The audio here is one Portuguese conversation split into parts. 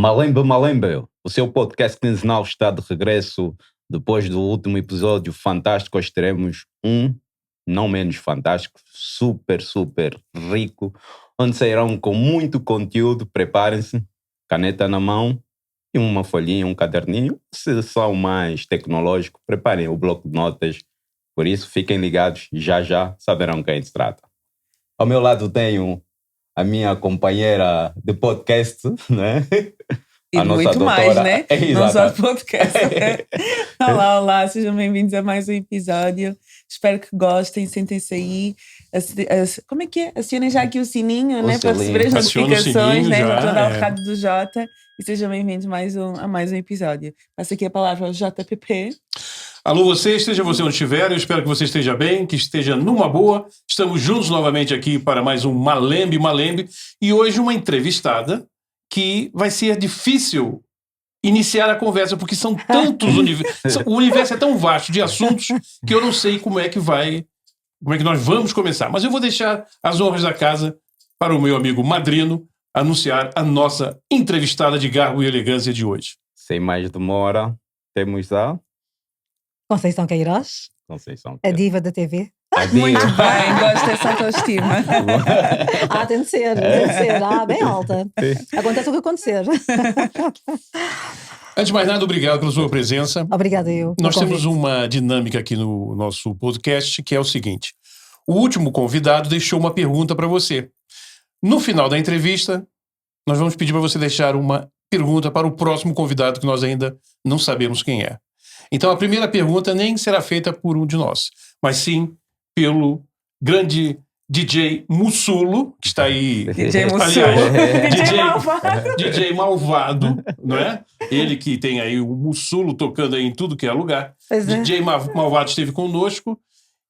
Malembe, Malembe, o seu podcast quinzenal está de regresso. Depois do último episódio fantástico, hoje teremos um não menos fantástico, super, super rico, onde sairão com muito conteúdo. Preparem-se, caneta na mão e uma folhinha, um caderninho. Se são mais tecnológicos, preparem o bloco de notas. Por isso, fiquem ligados, já saberão quem se trata. Ao meu lado tenho a minha companheira de podcast, né? E a muito doutora, mais, né? Não só de podcast. Olá, sejam bem-vindos a mais um episódio. Espero que gostem, sentem-se aí. Como é que é? Acionem já aqui o sininho, né? Para receber as notificações, né? Para dar o recado do Jota. E sejam bem-vindos a mais um episódio. Passo aqui a palavra ao JPP. Alô você, esteja você onde estiver, eu espero que você esteja bem, que esteja numa boa. Estamos juntos novamente aqui para mais um Malembe, e hoje uma entrevistada que vai ser difícil iniciar a conversa, porque são tantos o universo é tão vasto de assuntos que eu não sei como é que nós vamos começar. Mas eu vou deixar as honras da casa para o meu amigo Madrino anunciar a nossa entrevistada de garbo e elegância de hoje. Sem mais demora, temos a Conceição Queiroz, a diva da TV. Muito bem, gosto dessa autoestima. Tem de ser, bem alta. Acontece o que acontecer. Antes de mais nada, obrigado pela sua presença. Obrigada eu. Nós temos uma dinâmica aqui no nosso podcast, que é o seguinte. O último convidado deixou uma pergunta para você. No final da entrevista, nós vamos pedir para você deixar uma pergunta para o próximo convidado, que nós ainda não sabemos quem é. Então, a primeira pergunta nem será feita por um de nós, mas sim pelo grande DJ Mussulo, que está aí... DJ Mussulo. Aliás, DJ Malvado, não é? Ele que tem aí o Mussulo tocando aí em tudo que é lugar. DJ Malvado esteve conosco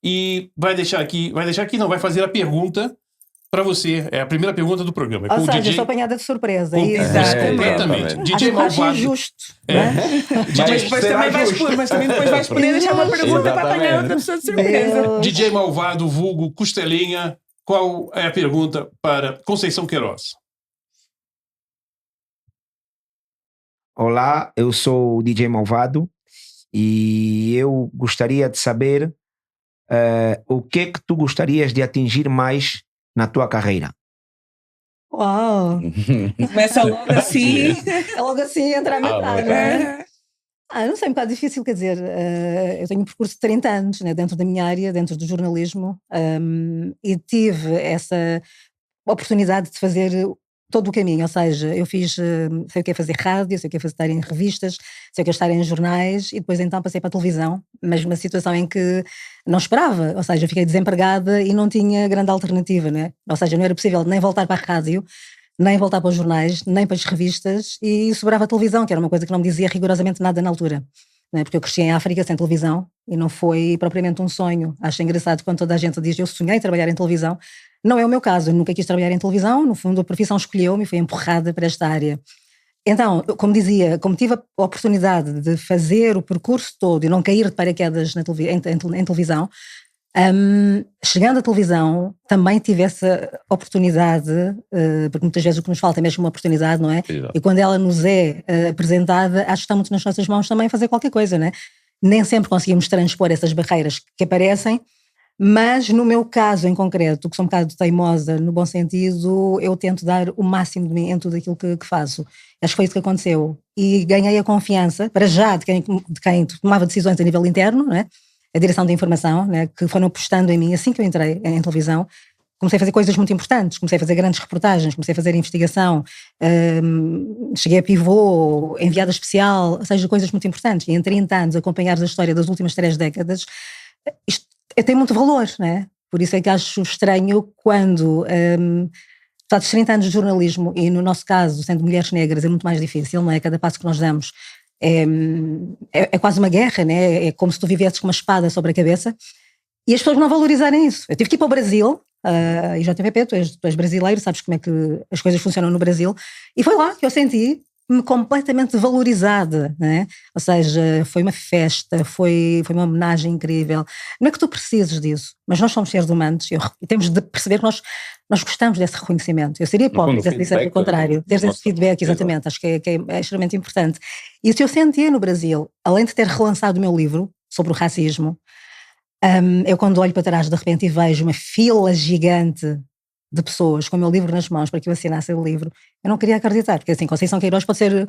e vai fazer a pergunta para você. É a primeira pergunta do programa. Ou seja, DJ... eu sou apanhada de surpresa. Completamente. DJ Malvado. Acho injusto. Mas também depois vais poder deixar uma pergunta para apanhar outra pessoa de surpresa. DJ Malvado, vulgo Costelinha, qual é a pergunta para Conceição Queiroz? Olá, eu sou o DJ Malvado e eu gostaria de saber o que é que tu gostarias de atingir mais na tua carreira. Uau! Começa logo assim. Logo assim entra a metade, né? Não sei, um bocado difícil, quer dizer, eu tenho um percurso de 30 anos, né, dentro da minha área, dentro do jornalismo, e tive essa oportunidade de fazer todo o caminho, ou seja, eu fiz, sei o que é fazer rádio, sei o que é estar em revistas, sei o que é estar em jornais, e depois então passei para a televisão, mas uma situação em que não esperava, ou seja, eu fiquei desempregada e não tinha grande alternativa, né? Ou seja, não era possível nem voltar para a rádio, nem voltar para os jornais, nem para as revistas, e sobrava a televisão, que era uma coisa que não me dizia rigorosamente nada na altura, né? Porque eu cresci em África sem televisão, e não foi propriamente um sonho. Acho engraçado quando toda a gente diz, eu sonhei trabalhar em televisão. Não é o meu caso, eu nunca quis trabalhar em televisão, no fundo a profissão escolheu-me e fui empurrada para esta área. Então, como dizia, como tive a oportunidade de fazer o percurso todo e não cair de paraquedas em televisão, chegando à televisão também tive essa oportunidade, porque muitas vezes o que nos falta é mesmo uma oportunidade, não é? Exato. E quando ela nos é apresentada, acho que está muito nas nossas mãos também fazer qualquer coisa, não é? Nem sempre conseguimos transpor essas barreiras que aparecem, mas no meu caso em concreto, que sou um bocado teimosa no bom sentido, eu tento dar o máximo de mim em tudo aquilo que faço. Acho que foi isso que aconteceu. E ganhei a confiança, para já, de quem tomava decisões a nível interno, não é? A direção da informação, né? Que foram apostando em mim assim que eu entrei em televisão. Comecei a fazer coisas muito importantes, comecei a fazer grandes reportagens, comecei a fazer investigação, cheguei a pivô, enviada especial, ou seja, coisas muito importantes. E em 30 anos, acompanhar a história das últimas 3 décadas, isto tem muito valor, né? Por isso é que acho estranho quando, passados 30 anos de jornalismo, e no nosso caso, sendo mulheres negras, é muito mais difícil, não é? Cada passo que nós damos é quase uma guerra, né? É como se tu vivesses com uma espada sobre a cabeça, e as pessoas não valorizarem isso. Eu tive que ir para o Brasil, e JPP, tu és brasileiro, sabes como é que as coisas funcionam no Brasil, e foi lá que eu senti senti-me completamente valorizada, né? Ou seja, foi uma festa, foi uma homenagem incrível. Não é que tu precises disso, mas nós somos seres humanos e temos de perceber que nós gostamos desse reconhecimento. Eu seria hipócrita se dissesse o contrário, ter esse feedback, exatamente, acho que é extremamente importante. E isso eu sentia no Brasil, além de ter relançado o meu livro sobre o racismo, eu quando olho para trás de repente e vejo uma fila gigante de pessoas com o meu livro nas mãos para que eu assinasse o livro, eu não queria acreditar, porque assim, Conceição Queiroz pode ser,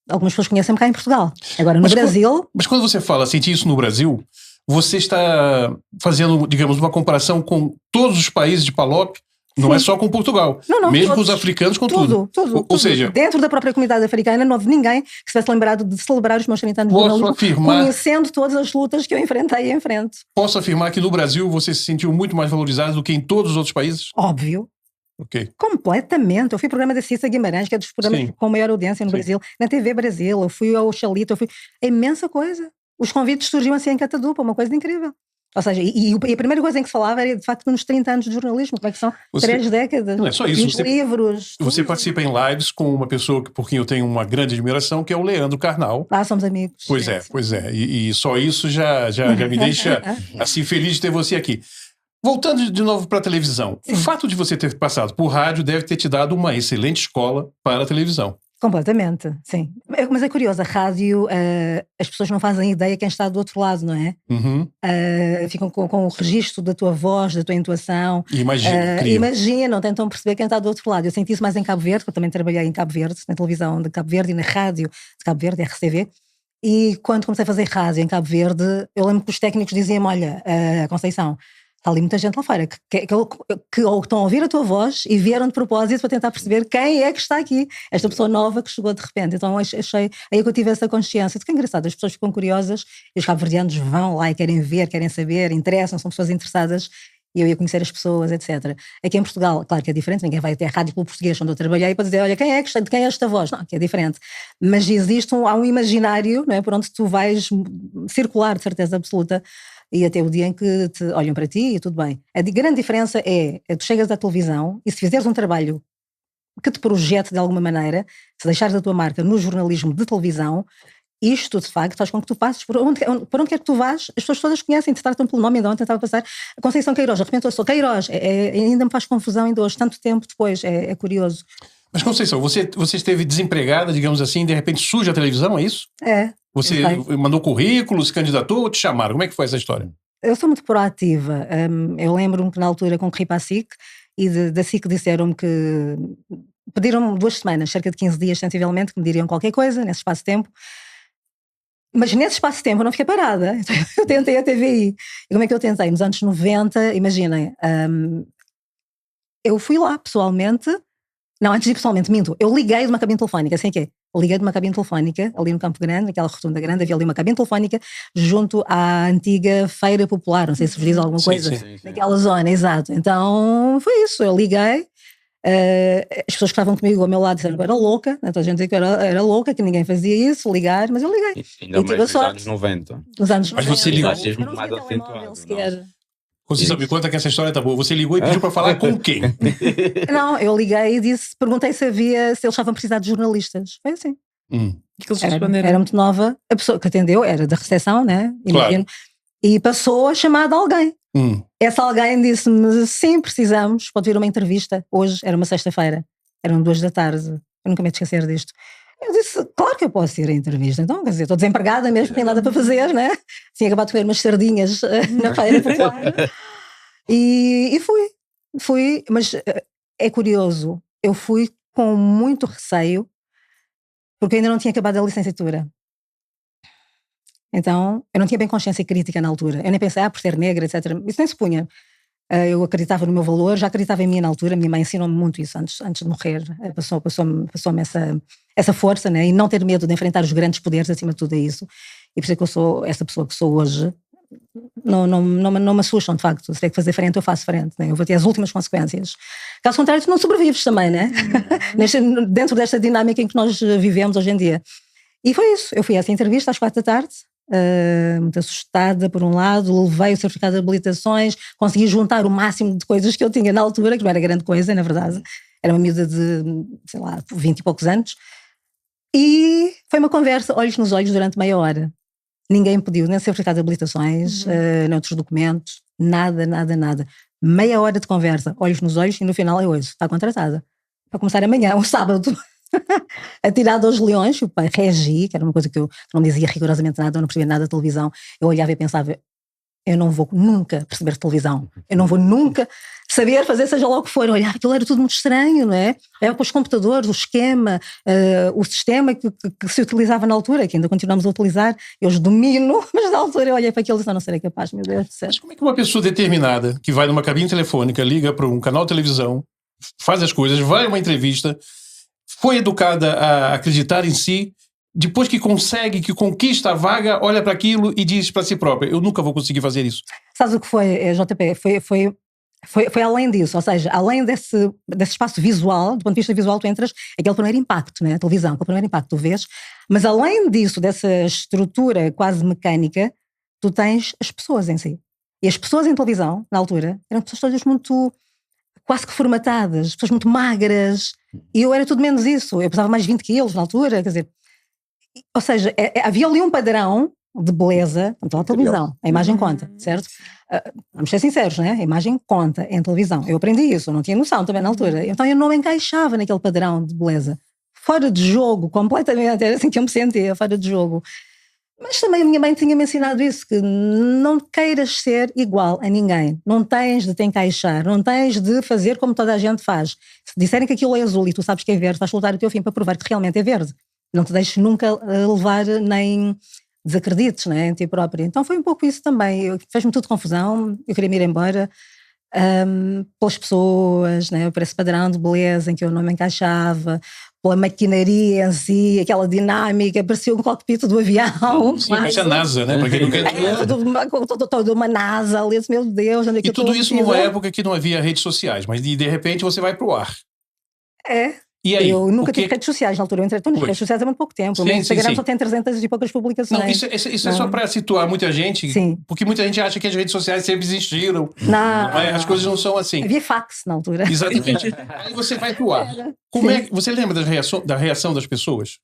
algumas pessoas conhecem-me cá em Portugal, agora no Brasil... Mas quando você fala sentir isso no Brasil, você está fazendo, digamos, uma comparação com todos os países de PALOP, não é só com Portugal, mesmo todos, com os africanos, com tudo. Ou seja, dentro da própria comunidade africana não houve ninguém que se tivesse lembrado de celebrar os meus 30 anos de jornalismo, conhecendo todas as lutas que eu enfrentei em frente. Posso afirmar que no Brasil você se sentiu muito mais valorizado do que em todos os outros países? Óbvio. Okay. Completamente. Eu fui ao programa da Cissa Guimarães, que é dos programas com maior audiência no Brasil, na TV Brasil, eu fui ao Xalito, é imensa coisa. Os convites surgiam assim em catadupa, uma coisa incrível. Ou seja, e a primeira coisa em que se falava era de facto nos 30 anos de jornalismo, como é que são? 3 décadas. Não é só isso. Livros. Você participa em lives com uma pessoa por quem eu tenho uma grande admiração, que é o Leandro Carnal. Somos amigos. Pois é. E só isso já me deixa assim feliz de ter você aqui. Voltando de novo para a televisão, o fato de você ter passado por rádio deve ter te dado uma excelente escola para a televisão. Completamente, sim. Mas é curioso, a rádio, as pessoas não fazem ideia quem está do outro lado, não é? Ficam com o registro da tua voz, da tua intuação. Imaginam, tentam perceber quem está do outro lado. Eu senti isso mais em Cabo Verde, porque eu também trabalhei em Cabo Verde, na televisão de Cabo Verde e na rádio de Cabo Verde, RCV. E quando comecei a fazer rádio em Cabo Verde, eu lembro que os técnicos diziam-me, olha, Conceição, está ali muita gente lá fora que estão a ouvir a tua voz e vieram de propósito para tentar perceber quem é que está aqui, esta pessoa nova que chegou de repente. Então achei, aí que eu tive essa consciência de que é engraçado, as pessoas ficam curiosas e os cabo-verdianos vão lá e querem ver, querem saber, interessam, são pessoas interessadas e eu ia conhecer as pessoas, etc. Aqui em Portugal, claro que é diferente, ninguém vai até a Rádio Clube Português onde eu trabalhei para dizer, olha, de quem é esta voz? Não, que é diferente. Mas existe há um imaginário, não é, por onde tu vais circular de certeza absoluta e até o dia em que te olham para ti e tudo bem. A grande diferença é tu chegas à televisão e se fizeres um trabalho que te projete de alguma maneira, se deixares a tua marca no jornalismo de televisão, isto de facto faz com que tu passes por onde quer que tu vás, as pessoas todas conhecem, te tratam pelo nome. Ainda ontem estava a passar a Conceição Queiroz, de repente eu sou Queiroz, ainda me faz confusão ainda hoje, tanto tempo depois, é curioso. Mas Conceição, você esteve desempregada, digamos assim, de repente surge a televisão, é isso? Você mandou currículo, se candidatou ou te chamaram? Como é que foi essa história? Eu sou muito proativa. Eu lembro-me que na altura concorri para a SIC e da SIC disseram-me que pediram-me 2 semanas, cerca de 15 dias sensivelmente, que me diriam qualquer coisa nesse espaço de tempo. Mas nesse espaço de tempo eu não fiquei parada. Eu tentei a TVI. E como é que eu tentei? Nos anos 90, imaginem, eu fui lá pessoalmente. Não, antes de ir pessoalmente, minto. Eu liguei de uma cabine telefónica, assim que é. Liguei de uma cabine telefónica, ali no Campo Grande, naquela rotunda grande, havia ali uma cabine telefónica junto à antiga Feira Popular, não sei se vos diz alguma coisa, sim. Naquela zona, exato. Então foi isso, eu liguei, as pessoas que estavam comigo ao meu lado disseram que eu era louca, né? Toda a gente dizia que eu era louca, que ninguém fazia isso, ligar, mas eu liguei. Ainda mais nos anos 90. Nos anos 90. Mas você ligou? Eu não tinha telemóvel sequer. Você me conta que essa história tá boa. Você ligou e pediu para falar com quem? Não, eu liguei e perguntei se eles estavam a precisar de jornalistas. Foi assim. Que eles responderam? Era muito nova. A pessoa que atendeu era da recepção, né? Imagino. Claro. E passou a chamada alguém. Essa alguém disse-me, sim, precisamos, pode vir uma entrevista. Hoje era uma sexta-feira, eram 2 da tarde. Eu nunca me ia esquecer disto. Eu disse, claro que eu posso ir à entrevista. Então, quer dizer, estou desempregada mesmo, não tenho nada para fazer, né? Tinha acabado de comer umas sardinhas na Feira Popular. E fui, mas é curioso, eu fui com muito receio, porque eu ainda não tinha acabado a licenciatura. Então, eu não tinha bem consciência crítica na altura. Eu nem pensei, por ser negra, etc. Isso nem se punha. Eu acreditava no meu valor, já acreditava em mim na altura. Minha mãe ensinou-me muito isso antes de morrer. Passou-me essa força, né? E não ter medo de enfrentar os grandes poderes, acima de tudo é isso. E por isso é que eu sou essa pessoa que sou hoje. Não me assustam, de facto. Se tiver que fazer frente, eu faço frente, né? Eu vou ter as últimas consequências. Caso contrário, tu não sobrevives também, né? Dentro desta dinâmica em que nós vivemos hoje em dia. E foi isso. Eu fui a essa entrevista às 4 da tarde. Muito assustada por um lado, levei o certificado de habilitações, consegui juntar o máximo de coisas que eu tinha na altura, que não era grande coisa, na verdade, era uma miúda de, sei lá, 20 e poucos anos, E foi uma conversa, olhos nos olhos, durante meia hora. Ninguém pediu nem certificado de habilitações, nem outros documentos, nada. Meia hora de conversa, olhos nos olhos, e no final é hoje, está contratada. Para começar amanhã, um sábado, atirada aos leões. O pai Regi, que era uma coisa que eu não dizia rigorosamente nada, eu não percebia nada de televisão. Eu olhava e pensava, eu não vou nunca perceber televisão, eu não vou nunca saber fazer seja lá o que for. Eu olhava, aquilo era tudo muito estranho, não é? Era com os computadores, o esquema, o sistema que se utilizava na altura, que ainda continuamos a utilizar, eu os domino, mas na altura eu olhei para aquilo e disse, não serei capaz, meu Deus do céu. Mas como é que uma pessoa determinada, que vai numa cabine telefônica, liga para um canal de televisão, faz as coisas, vai a uma entrevista, foi educada a acreditar em si, depois que consegue, que conquista a vaga, olha para aquilo e diz para si própria, eu nunca vou conseguir fazer isso? Sabes o que foi, JP? Foi além disso, ou seja, além desse espaço visual, do ponto de vista visual, tu entras, aquele primeiro impacto, né? A televisão, aquele primeiro impacto tu vês, mas além disso, dessa estrutura quase mecânica, tu tens as pessoas em si. E as pessoas em televisão, na altura, eram pessoas todas muito, quase que formatadas, pessoas muito magras, e eu era tudo menos isso. Eu pesava mais 20 quilos na altura, quer dizer, ou seja, havia ali um padrão de beleza, então a televisão, a imagem conta, certo? Vamos ser sinceros, né? A imagem conta em televisão. Eu aprendi isso, eu não tinha noção também na altura. Então eu não me encaixava naquele padrão de beleza. Fora de jogo, completamente, era assim que eu me sentia, fora de jogo. Mas também a minha mãe tinha-me ensinado isso, que não queiras ser igual a ninguém. Não tens de te encaixar, não tens de fazer como toda a gente faz. Se disserem que aquilo é azul e tu sabes que é verde, vais lutar o teu fim para provar que realmente é verde. Não te deixes nunca levar nem desacredites, né, em ti própria. Então foi um pouco isso também. Fez-me tudo confusão, eu queria me ir embora pelas pessoas, né, por esse padrão de beleza em que eu não me encaixava, pela maquinaria em si, aquela dinâmica, parecia um cockpit do avião. Sim, parece a NASA, né? Porque toda uma NASA ali, meu Deus. Onde é que e tudo isso numa época que não havia redes sociais, mas de repente você vai pro ar. E aí, eu nunca tive redes sociais na altura, eu entrei nas redes sociais há muito pouco tempo. O meu Instagram só tem 300 e poucas publicações. Não, isso é só para situar muita gente, porque muita gente acha que as redes sociais sempre existiram. Mas as coisas não são assim. Havia fax na altura. Exatamente. Aí você vai pro ar. Você lembra da reação das pessoas?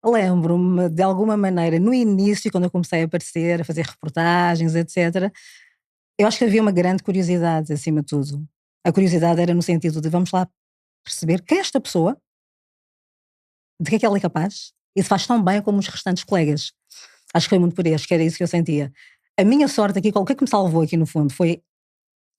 Lembro-me, de alguma maneira, no início, quando eu comecei a aparecer, a fazer reportagens, etc., eu acho que havia uma grande curiosidade, acima de tudo. A curiosidade era no sentido de, vamos lá perceber quem é esta pessoa, de que é que ela é capaz, e se faz tão bem como os restantes colegas. Acho que foi muito por aí, acho que era isso que eu sentia. A minha sorte aqui, o que é que me salvou aqui no fundo, foi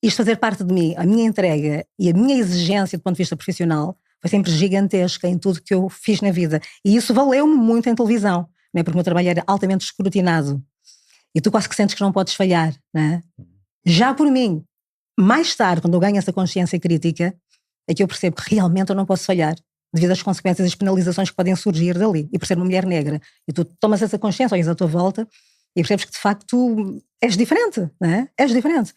isto fazer parte de mim, a minha entrega e a minha exigência do ponto de vista profissional foi sempre gigantesca em tudo que eu fiz na vida. E isso valeu-me muito em televisão, né? Porque o meu trabalho era altamente escrutinado. E tu quase que sentes que não podes falhar, né? Já por mim, mais tarde, quando eu ganho essa consciência crítica, é que eu percebo que realmente eu não posso falhar, devido às consequências e as penalizações que podem surgir dali, e por ser uma mulher negra. E tu tomas essa consciência, olhas à tua volta, e percebes que de facto tu és diferente, não é? És diferente.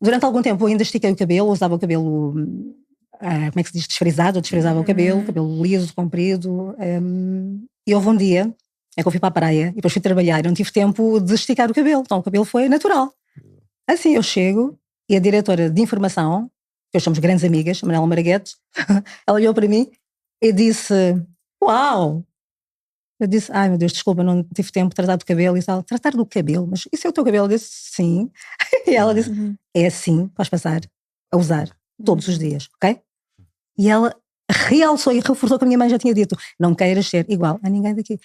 Durante algum tempo eu ainda estiquei o cabelo, usava o cabelo, como é que se diz, desfrisado, eu desfrisava o cabelo liso, comprido, e houve um dia, é que eu fui para a praia, e depois fui trabalhar, e não tive tempo de esticar o cabelo, então o cabelo foi natural. Assim eu chego, e a diretora de informação, que somos grandes amigas, Manuela Maraguete, ela olhou para mim e disse, uau! Eu disse, ai meu Deus, desculpa, não tive tempo de tratar do cabelo e tal. Tratar do cabelo? Mas isso é o teu cabelo? Eu disse, sim. E ela disse, é assim, vais passar a usar todos os dias, ok? E ela realçou e reforçou que a minha mãe já tinha dito, não queiras ser igual a ninguém daqui.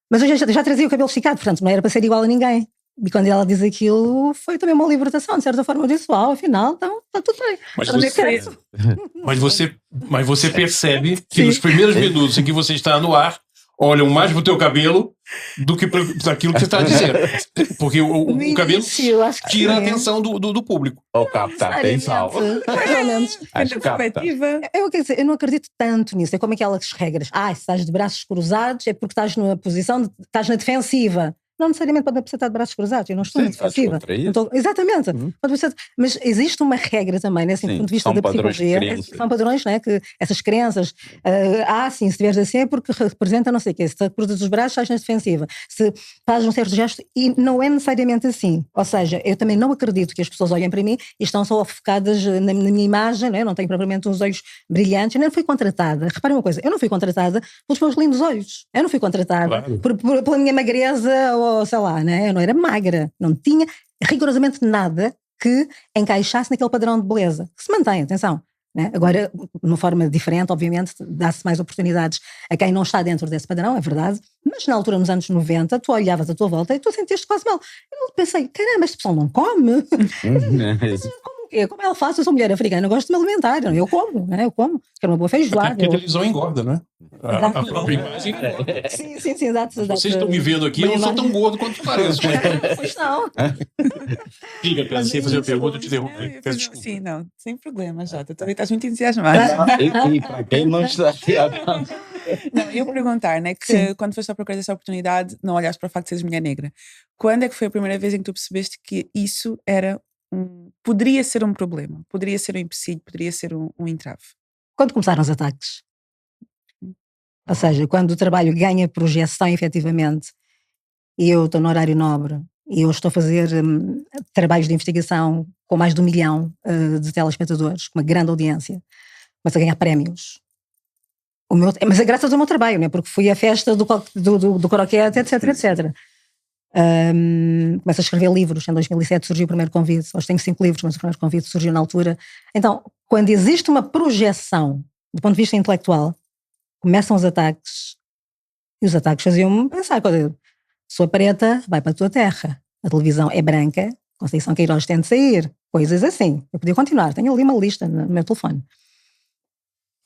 Mas eu já trazia o cabelo esticado, portanto não era para ser igual a ninguém. E quando ela diz aquilo, foi também uma libertação, de certa forma. Eu disse, uau, afinal, então está tudo bem. Mas você percebe que nos primeiros minutos em que você está no ar, olham mais para o teu cabelo do que para aquilo que você está a dizer. Porque o cabelo tira a atenção do público. Ou capta a atenção. Mais ou menos. Eu não acredito tanto nisso. É como aquelas regras. Se estás de braços cruzados é porque estás numa posição, estás na defensiva. não necessariamente pode estar de braços cruzados, eu não estou muito defensiva. Exatamente. Mas existe uma regra também, né, assim, do ponto de vista da psicologia, são padrões, né, que essas crenças, sim, se estiveres assim é porque representa não sei o quê, se cruzas os braços estás na defensiva, se faz um certo gesto, e não é necessariamente assim. Ou seja, eu também não acredito que as pessoas olhem para mim e estão só focadas na minha imagem, né? Não tenho propriamente uns olhos brilhantes, eu não fui contratada, reparem uma coisa, eu não fui contratada pelos meus lindos olhos, eu não fui contratada pela minha magreza ou sei lá, né? Eu não era magra, não tinha rigorosamente nada que encaixasse naquele padrão de beleza, que se mantém, atenção. Né? Agora, de uma forma diferente, obviamente, dá-se mais oportunidades a quem não está dentro desse padrão, é verdade, mas na altura, nos anos 90, tu olhavas à tua volta e tu sentiste quase mal. Eu pensei, caramba, este pessoal não come? Como ela faz? Eu sou mulher africana, eu gosto de me alimentar, não? Eu como, né? Eu como, quero uma boa feijoada. Porque a televisão engorda, né? A própria imagem. Sim, exato. Vocês estão me vendo aqui, eu não sou tão gordo quanto pareço. Pois não. Diga, Pedro, sem fazer a pergunta, eu te derrubo. Sim, não, sem problema, Jota. Também estás muito entusiasmado. E para quem não está não, eu perguntar, né, que quando foste à procura dessa oportunidade, não olhaste para o facto de seres mulher negra. Quando é que foi a primeira vez em que tu percebeste que isso era poderia ser um problema, poderia ser um empecilho, poderia ser um entrave? Quando começaram os ataques. Ou seja, quando o trabalho ganha projeção efetivamente, e eu estou no horário nobre, e eu estou a fazer trabalhos de investigação com mais de 1 milhão de telespectadores, com uma grande audiência, mas a ganhar prémios. Mas é graças ao meu trabalho, né? Porque fui à festa do croquete, etc. Começo a escrever livros. Em 2007 surgiu o primeiro convite. Hoje tenho 5 livros, mas o primeiro convite surgiu na altura. Então, quando existe uma projeção do ponto de vista intelectual, começam os ataques, e os ataques faziam-me pensar, sou preta, vai para a tua terra, a televisão é branca, Conceição Queiroz tem de sair, coisas assim. Eu podia continuar, tenho ali uma lista no meu telefone.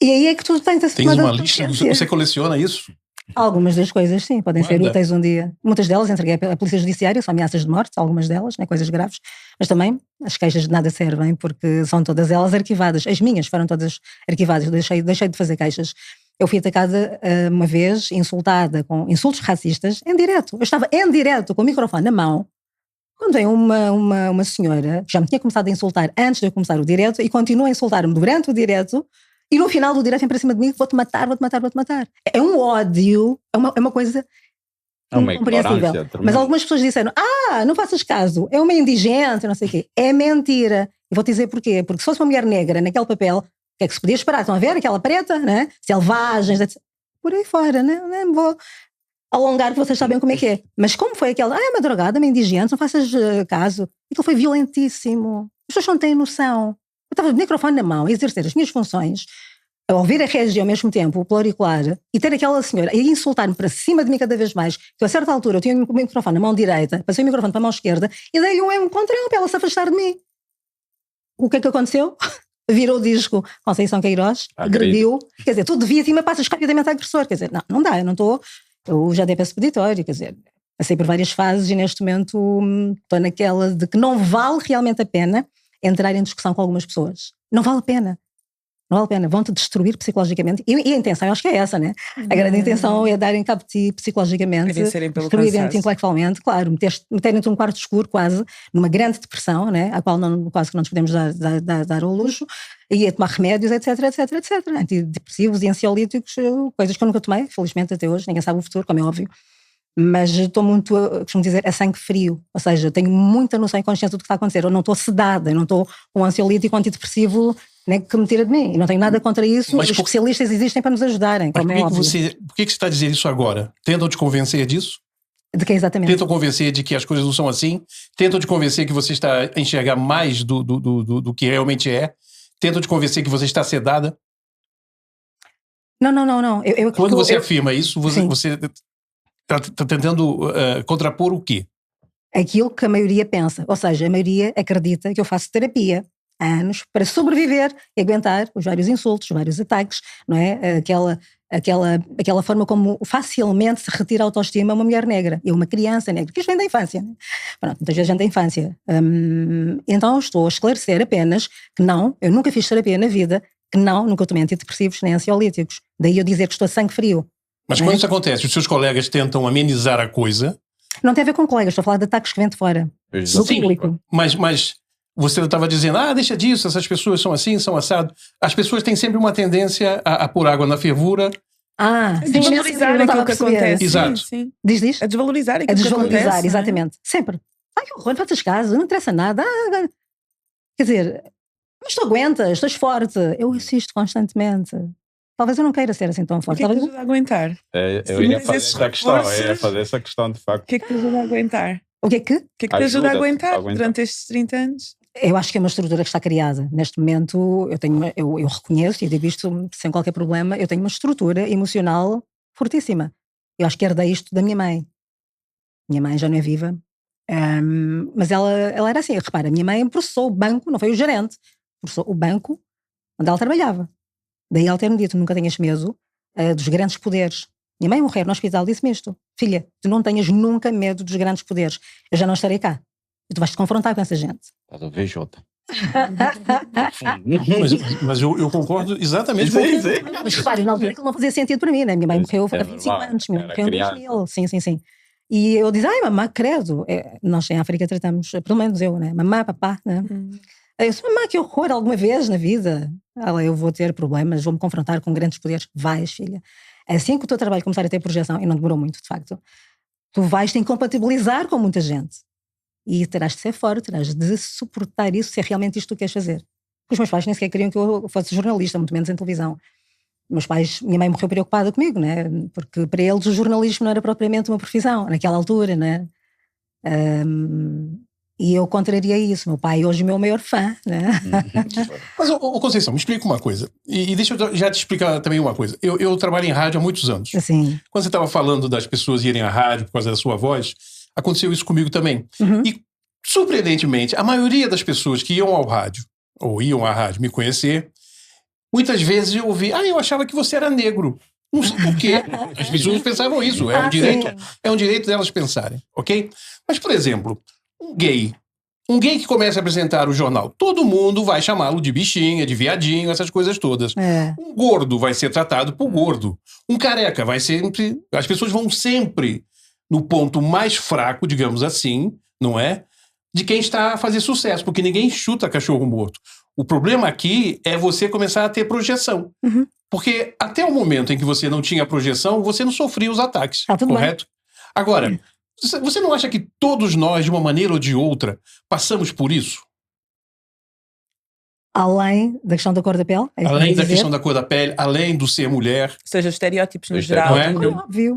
E aí é que tu tens Tens uma lista? Você coleciona isso? Algumas das coisas, sim, podem ser úteis um dia. Muitas delas entreguei à Polícia Judiciária, são ameaças de morte, algumas delas, né, coisas graves, mas também as queixas de nada servem, porque são todas elas arquivadas. As minhas foram todas arquivadas, deixei de fazer queixas. Eu fui atacada uma vez, insultada com insultos racistas, em direto. Eu estava em direto, com o microfone na mão, quando vem uma senhora, que já me tinha começado a insultar antes de eu começar o direto, e continua a insultar-me durante o direto, e no final do direto vem para cima de mim, vou-te matar. É um ódio, é uma coisa incompreensível. Mas algumas pessoas disseram, não faças caso, é uma indigente, não sei o quê. É mentira. E vou-te dizer porquê. Porque se fosse uma mulher negra naquele papel, o que é que se podia esperar? Estão a ver aquela preta, né? Selvagens, etc. Por aí fora, né? Não vou alongar, que vocês sabem como é que é. Mas como foi aquela, é uma drogada, uma indigente, não faças caso. Aquilo foi violentíssimo. As pessoas não têm noção. Eu estava de microfone na mão a exercer as minhas funções, a ouvir a Régia ao mesmo tempo, o auricular, e ter aquela senhora a insultar-me para cima de mim cada vez mais, que a certa altura eu tinha o microfone na mão direita, passei o microfone para a mão esquerda e dei um contra-ela para ela se afastar de mim. O que é que aconteceu? Virou o disco Conceição Queiroz, agrediu, quer dizer, tu de vítima passas rapidamente a agressor, quer dizer, não dá, eu já dei para expeditório, quer dizer, passei por várias fases e neste momento estou naquela de que não vale realmente a pena entrar em discussão com algumas pessoas. Não vale a pena. Vão-te destruir psicologicamente. E a intenção, eu acho que é essa, né? A grande intenção é darem cabo de ti psicologicamente, destruírem-te intelectualmente, claro, meterem-te num quarto escuro quase, numa grande depressão, né? À qual quase que não nos podemos dar ao luxo, e a tomar remédios, etc. Antidepressivos e ansiolíticos, coisas que eu nunca tomei, felizmente até hoje, ninguém sabe o futuro, como é óbvio. Mas estou muito, costumo dizer, a sangue frio. Ou seja, tenho muita noção e consciência do que está a acontecer. Eu não estou sedada, eu não estou com um ansiolítico antidepressivo, né, que me tira de mim. E não tenho nada contra isso. Mas os especialistas existem para nos ajudarem. Mas por que você está a dizer isso agora? Tentam te convencer disso? De que exatamente? Tentam convencer de que as coisas não são assim? Tentam te convencer que você está a enxergar mais do que realmente é? Tentam te convencer que você está sedada? Não. Quando você afirma isso, você está tentando contrapor o quê? Aquilo que a maioria pensa. Ou seja, a maioria acredita que eu faço terapia há anos para sobreviver e aguentar os vários insultos, os vários ataques, não é? Aquela forma como facilmente se retira a autoestima a uma mulher negra e uma criança negra, que isto vem da infância, né? Pronto, muitas vezes vem da infância. Então estou a esclarecer apenas que não, eu nunca fiz terapia na vida, que nunca tomei antidepressivos nem ansiolíticos. Daí eu dizer que estou a sangue frio. Mas quando isso acontece, os seus colegas tentam amenizar a coisa, Não tem a ver com colegas, estou a falar de ataques que vêm de fora. Do público. Mas você estava dizendo, deixa disso, essas pessoas são assim, são assado. As pessoas têm sempre uma tendência a pôr água na fervura. Desvalorizar aquilo que acontece. Exato. Sim. Diz? A desvalorizar aquilo que acontece. Exatamente. Sempre. Que horror, não fazes caso, não interessa nada. Quer dizer, mas tu aguentas, estás forte. Eu assisto constantemente. Talvez eu não queira ser assim tão forte. O que é que te ajuda a aguentar? Eu ia fazer essa questão, de facto. O que é que te ajuda a aguentar? O que é que? O que é que te ajuda a aguentar durante estes 30 anos? Eu acho que é uma estrutura que está criada. Neste momento, eu reconheço, e digo isto sem qualquer problema, eu tenho uma estrutura emocional fortíssima. Eu acho que herdei isto da minha mãe. Minha mãe já não é viva. Mas ela era assim, repara, a minha mãe processou o banco, não foi o gerente, processou o banco onde ela trabalhava. Daí ela ter-me dito, nunca tenhas medo dos grandes poderes. Minha mãe morrer no hospital disse-me isto: filha, tu não tenhas nunca medo dos grandes poderes, eu já não estarei cá, e tu vais te confrontar com essa gente. Estás a ver, Jota? Mas eu concordo exatamente com isso. Mas repare, na altura aquilo não fazia sentido para mim, né? Minha mãe morreu há 25 anos, minha mãe morreu em 2000, sim. E eu dizia, mamã, credo, nós em África tratamos, pelo menos eu, né? Mamã, papá, né? Eu disse, mamã, que horror, alguma vez na vida eu vou ter problemas, vou-me confrontar com grandes poderes. Vais, filha. Assim que o teu trabalho começar a ter projeção, e não demorou muito, de facto, tu vais te incompatibilizar com muita gente. E terás de ser forte, terás de suportar isso se é realmente isto que tu queres fazer. Os meus pais nem sequer queriam que eu fosse jornalista, muito menos em televisão. Meus pais, minha mãe morreu preocupada comigo, né? Porque para eles o jornalismo não era propriamente uma profissão, naquela altura, né? E eu contrariei isso. Meu pai hoje é o meu maior fã, né? Mas, Conceição, me explica uma coisa. E deixa eu já te explicar também uma coisa. Eu trabalho em rádio há muitos anos. Assim. Quando você estava falando das pessoas irem à rádio por causa da sua voz, aconteceu isso comigo também. E, surpreendentemente, a maioria das pessoas que iam ao rádio, ou iam à rádio me conhecer, muitas vezes eu ouvi, eu achava que você era negro. Não sei por quê. As pessoas pensavam isso. É um direito delas pensarem, ok? Mas, por exemplo, um gay que começa a apresentar o jornal, todo mundo vai chamá-lo de bichinha, de viadinho, essas coisas todas. Um gordo vai ser tratado por gordo. Um careca vai sempre... As pessoas vão sempre no ponto mais fraco, digamos assim, não é? De quem está a fazer sucesso, porque ninguém chuta cachorro morto. O problema aqui é você começar a ter projeção. Porque até o momento em que você não tinha projeção, você não sofria os ataques, correto? Bem. Agora, você não acha que todos nós, de uma maneira ou de outra, passamos por isso? Além da questão da cor da pele? Além da questão da cor da pele, além do ser mulher. Ou seja, os estereótipos no geral.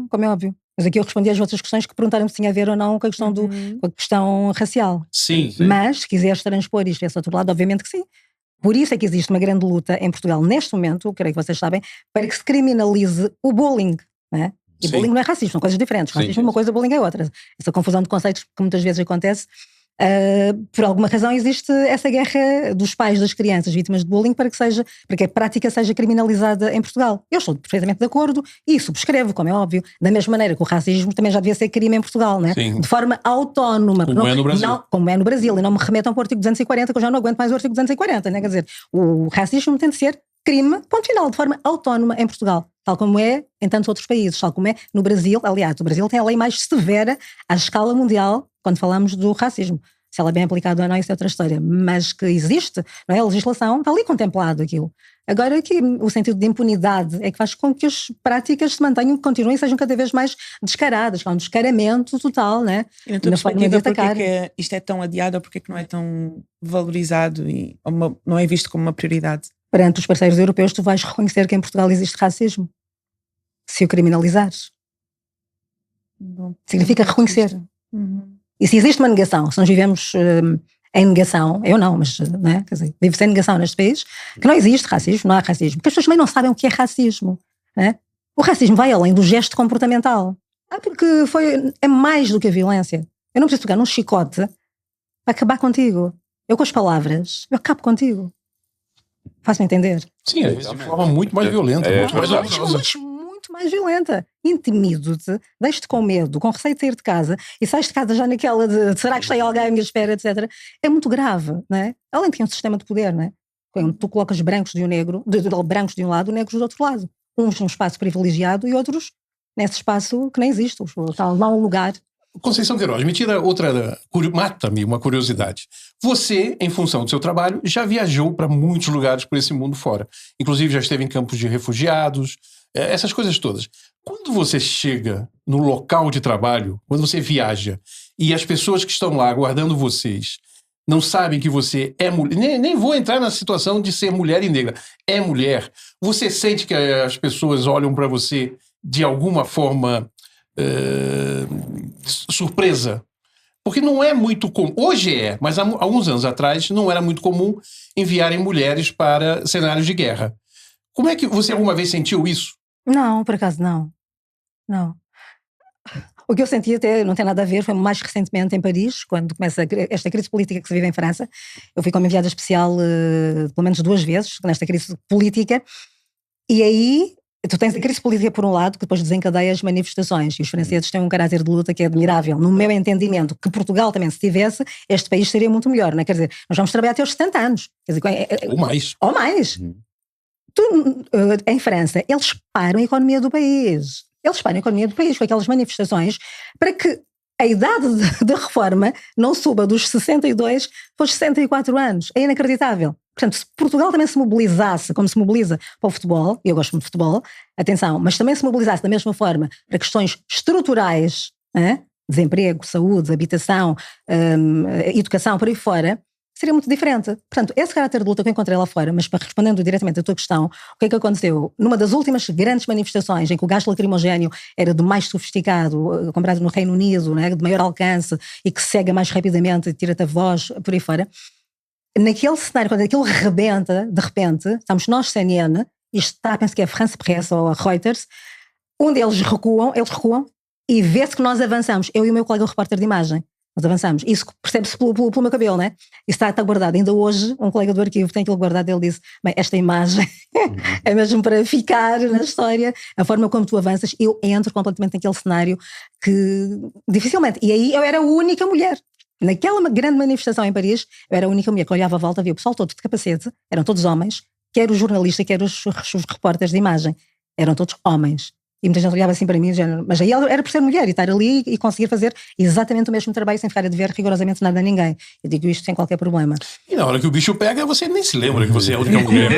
Como é óbvio. Mas aqui eu respondi às outras questões que perguntaram se tinha a ver ou não com a questão, com a questão racial. Sim. Mas, se quiseres transpor isto esse outro lado, obviamente que sim. Por isso é que existe uma grande luta em Portugal, neste momento, creio que vocês sabem, para que se criminalize o bullying, não é? E bullying não é racismo, são coisas diferentes. Racismo é uma coisa, bullying é outra. Essa confusão de conceitos que muitas vezes acontece. Por alguma razão existe essa guerra dos pais das crianças vítimas de bullying para que a prática seja criminalizada em Portugal. Eu estou perfeitamente de acordo e subscrevo, como é óbvio, da mesma maneira que o racismo também já devia ser crime em Portugal, né? De forma autónoma. Como é no Brasil. Como é no Brasil, e não me remetam para o artigo 240, que eu já não aguento mais o artigo 240, né? Quer dizer, o racismo tem de ser crime, ponto final, de forma autónoma em Portugal, tal como é em tantos outros países, tal como é no Brasil. Aliás, o Brasil tem a lei mais severa à escala mundial quando falamos do racismo. Se ela é bem aplicada ou não, isso é outra história. Mas que existe, não é? A legislação está ali contemplado aquilo. Agora que o sentido de impunidade é que faz com que as práticas se mantenham, continuem e sejam cada vez mais descaradas. Há um descaramento total, né? E na tua perspectiva, porquê que isto é tão adiado ou porquê que não é tão valorizado e não é visto como uma prioridade? Perante os parceiros europeus, tu vais reconhecer que em Portugal existe racismo. Se o criminalizares. Significa reconhecer. E se existe uma negação, se nós vivemos em negação, eu não, mas não é? Quer dizer, vive-se em negação neste país, que não existe racismo, não há racismo, porque as pessoas também não sabem o que é racismo. Não é? O racismo vai além do gesto comportamental. Porque é mais do que a violência. Eu não preciso pegar num chicote para acabar contigo. Eu com as palavras, eu acabo contigo. Faz-me entender? Sim, às vezes de forma muito mais violenta. Muito mais violenta. Intimido-te, deixo-te com medo, com receio de sair de casa e sais de casa já naquela de será que está aí alguém à minha espera, etc. É muito grave, não é? Além de que é um sistema de poder, não é? Quando tu colocas brancos de um negro, brancos de um lado, negros do outro lado. Uns num espaço privilegiado e outros nesse espaço que nem existe. Está lá um lugar Conceição Queiroz, me tira mata-me uma curiosidade. Você, em função do seu trabalho, já viajou para muitos lugares por esse mundo fora. Inclusive já esteve em campos de refugiados, essas coisas todas. Quando você chega no local de trabalho, quando você viaja, e as pessoas que estão lá aguardando vocês não sabem que você é mulher, nem vou entrar na situação de ser mulher e negra, é mulher, você sente que as pessoas olham para você de alguma forma surpresa? Porque não é muito comum, hoje mas há alguns anos atrás não era muito comum enviarem mulheres para cenários de guerra. Como é que você alguma vez sentiu isso? Não, por acaso não. Não. O que eu senti até não tem nada a ver, foi mais recentemente em Paris, quando começa esta crise política que se vive em França. Eu fui como enviada especial pelo menos 2 vezes nesta crise política, e aí tu tens a crise política por um lado, que depois desencadeia as manifestações, e os franceses têm um caráter de luta que é admirável. No meu entendimento, que Portugal também se tivesse, este país seria muito melhor, não é? Quer dizer, nós vamos trabalhar até aos 70 anos. Quer dizer, ou mais. Ou mais. Em França, eles param a economia do país. Eles param a economia do país com aquelas manifestações para que a idade da reforma não suba dos 62 para os 64 anos. É inacreditável. Portanto, se Portugal também se mobilizasse, como se mobiliza para o futebol, e eu gosto muito de futebol, atenção, mas também se mobilizasse da mesma forma para questões estruturais, desemprego, saúde, habitação, educação, por aí fora, seria muito diferente. Portanto, esse caráter de luta que eu encontrei lá fora, mas para respondendo diretamente à tua questão, o que é que aconteceu? Numa das últimas grandes manifestações em que o gás lacrimogéneo era do mais sofisticado, comprado no Reino Unido, né, de maior alcance e que cega mais rapidamente, tira-te a voz, por aí fora, naquele cenário, quando aquilo rebenta, de repente, estamos nós, CNN, isto está, penso que é a France Press ou a Reuters, onde eles recuam e vê-se que nós avançamos, eu e o meu colega o repórter de imagem. Nós avançamos. Isso percebe-se pelo meu cabelo, né? Isso está guardado. Ainda hoje, um colega do arquivo tem aquilo guardado, ele disse, bem, esta imagem é mesmo para ficar na história, a forma como tu avanças, eu entro completamente naquele cenário que, dificilmente, e aí eu era a única mulher. Naquela grande manifestação em Paris, eu era a única mulher que olhava à volta, via o pessoal todo de capacete, eram todos homens, quer os jornalistas, quer os repórteres de imagem, eram todos homens. E muita gente olhava assim para mim, mas aí era por ser mulher e estar ali e conseguir fazer exatamente o mesmo trabalho sem ficar a dever rigorosamente nada a ninguém. Eu digo isto sem qualquer problema. E na hora que o bicho pega, você nem se lembra que você é a única mulher.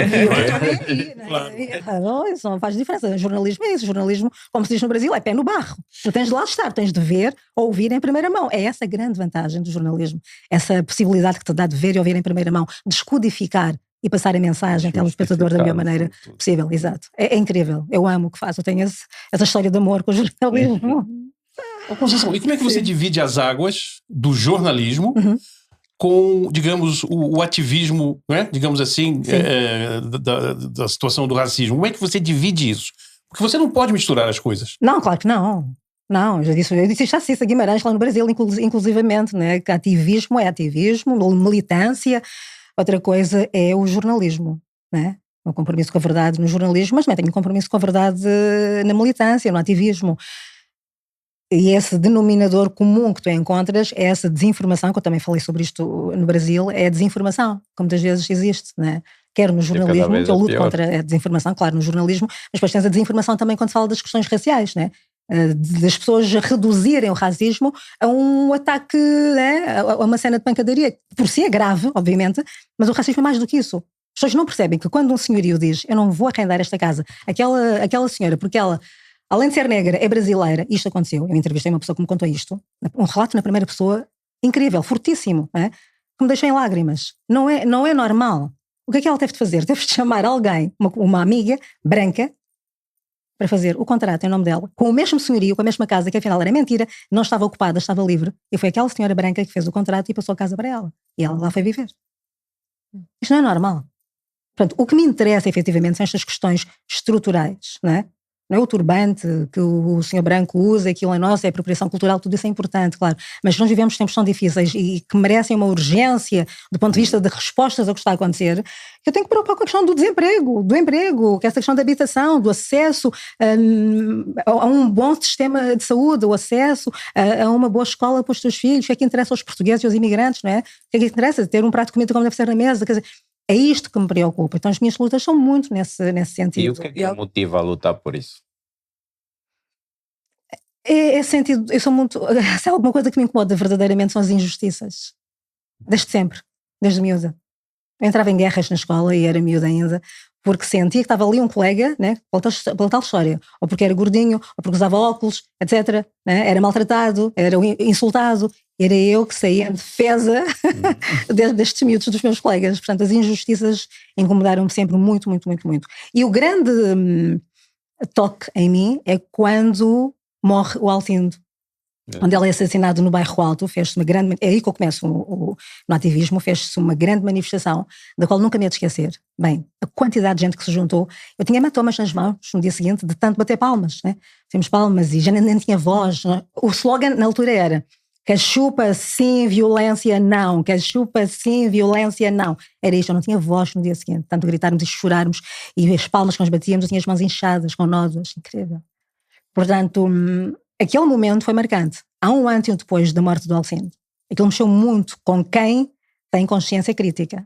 Isso não faz diferença. Jornalismo é isso. Jornalismo, como se diz no Brasil, é pé no barro. Tu tens de lá estar, tens de ver, ouvir em primeira mão. É essa a grande vantagem do jornalismo. Essa possibilidade que te dá de ver e ouvir em primeira mão, descodificar e passar a mensagem ao telespectador da melhor maneira possível, exato. É incrível, eu amo o que faço, eu tenho essa história de amor com o jornalismo. Conceição, e como é que você divide as águas do jornalismo com, digamos, o ativismo, né? Digamos assim, da situação do racismo? Como é que você divide isso? Porque você não pode misturar as coisas. Não, claro que não. Não, eu disse isto a Cissa Guimarães lá no Brasil, inclusivamente, né? Que ativismo é ativismo, militância. Outra coisa é o jornalismo, né? O compromisso com a verdade no jornalismo, mas também tenho um compromisso com a verdade na militância, no ativismo. E esse denominador comum que tu encontras é essa desinformação, que eu também falei sobre isto no Brasil, é a desinformação, que muitas vezes existe, né? Quer no jornalismo, eu luto contra a desinformação, claro, no jornalismo, mas depois tens a desinformação também quando se fala das questões raciais, né? Das pessoas reduzirem o racismo a um ataque, né, a uma cena de pancadaria, que por si é grave, obviamente, mas o racismo é mais do que isso. As pessoas não percebem que quando um senhorio diz, eu não vou arrendar esta casa, aquela senhora, porque ela, além de ser negra, é brasileira, isto aconteceu, eu entrevistei uma pessoa que me contou isto, um relato na primeira pessoa, incrível, fortíssimo, né, que me deixou em lágrimas. Não é normal. O que é que ela teve de fazer? Teve de chamar alguém, uma amiga branca, para fazer o contrato em nome dela, com o mesmo senhorio, com a mesma casa, que afinal era mentira, não estava ocupada, estava livre, e foi aquela senhora branca que fez o contrato e passou a casa para ela. E ela lá foi viver. Isto não é normal. Portanto, o que me interessa efetivamente são estas questões estruturais, não é? Não é o turbante que o senhor branco usa, aquilo é nosso, é apropriação cultural, tudo isso é importante, claro. Mas nós vivemos tempos tão difíceis e que merecem uma urgência do ponto de vista de respostas ao que está a acontecer, que eu tenho que preocupar com a questão do desemprego, do emprego, que é essa questão da habitação, do acesso a um bom sistema de saúde, o acesso a uma boa escola para os teus filhos, o que é que interessa aos portugueses e aos imigrantes, não é? O que é que interessa? Ter um prato de comida como deve ser na mesa, quer dizer, é isto que me preocupa. Então as minhas lutas são muito nesse sentido. E o que é que motiva a lutar por isso? É sentido, eu sou muito. Se há alguma coisa que me incomoda verdadeiramente são as injustiças. Desde sempre, desde miúda. Eu entrava em guerras na escola e era miúda ainda, porque sentia que estava ali um colega, né, pela tal história, ou porque era gordinho, ou porque usava óculos, etc. Né, era maltratado, era insultado. Era eu que saía em defesa destes miúdos dos meus colegas. Portanto, as injustiças incomodaram-me sempre muito, muito, muito, muito. E o grande toque em mim é quando morre o Alcindo. Quando ele é assassinado no Bairro Alto, fez-se uma grande... É aí que eu começo no ativismo, fez-se uma grande manifestação, da qual nunca me hei de esquecer. Bem, a quantidade de gente que se juntou, eu tinha hematomas nas mãos no dia seguinte de tanto bater palmas, né? Temos palmas e já nem tinha voz. Né? O slogan na altura era: cachupa sim, violência não. Cachupa sim, violência não. Era isto, eu não tinha voz no dia seguinte. Tanto gritarmos e chorarmos e as palmas que nós batíamos, eu tinha as mãos inchadas com nódulas. Incrível. Portanto, aquele momento foi marcante. Há um antes e um depois da morte do Alcindo. Aquilo mexeu muito com quem tem consciência crítica.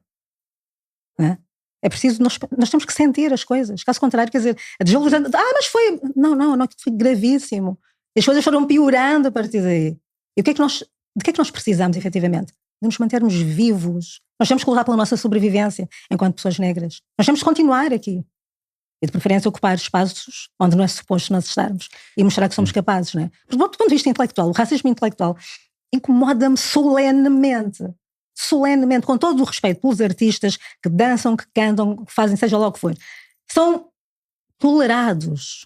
Não é preciso, nós temos que sentir as coisas. Caso contrário, quer dizer, a desilusão, mas foi... Não, foi gravíssimo. As coisas foram piorando a partir daí. E de que é que nós precisamos, efetivamente? De nos mantermos vivos. Nós temos que lutar pela nossa sobrevivência enquanto pessoas negras. Nós temos que continuar aqui. E de preferência ocupar espaços onde não é suposto nós estarmos. E mostrar que somos capazes, não é? Porque do ponto de vista intelectual, o racismo intelectual incomoda-me solenemente. Solenemente, com todo o respeito pelos artistas que dançam, que cantam, que fazem seja lá o que for. São tolerados.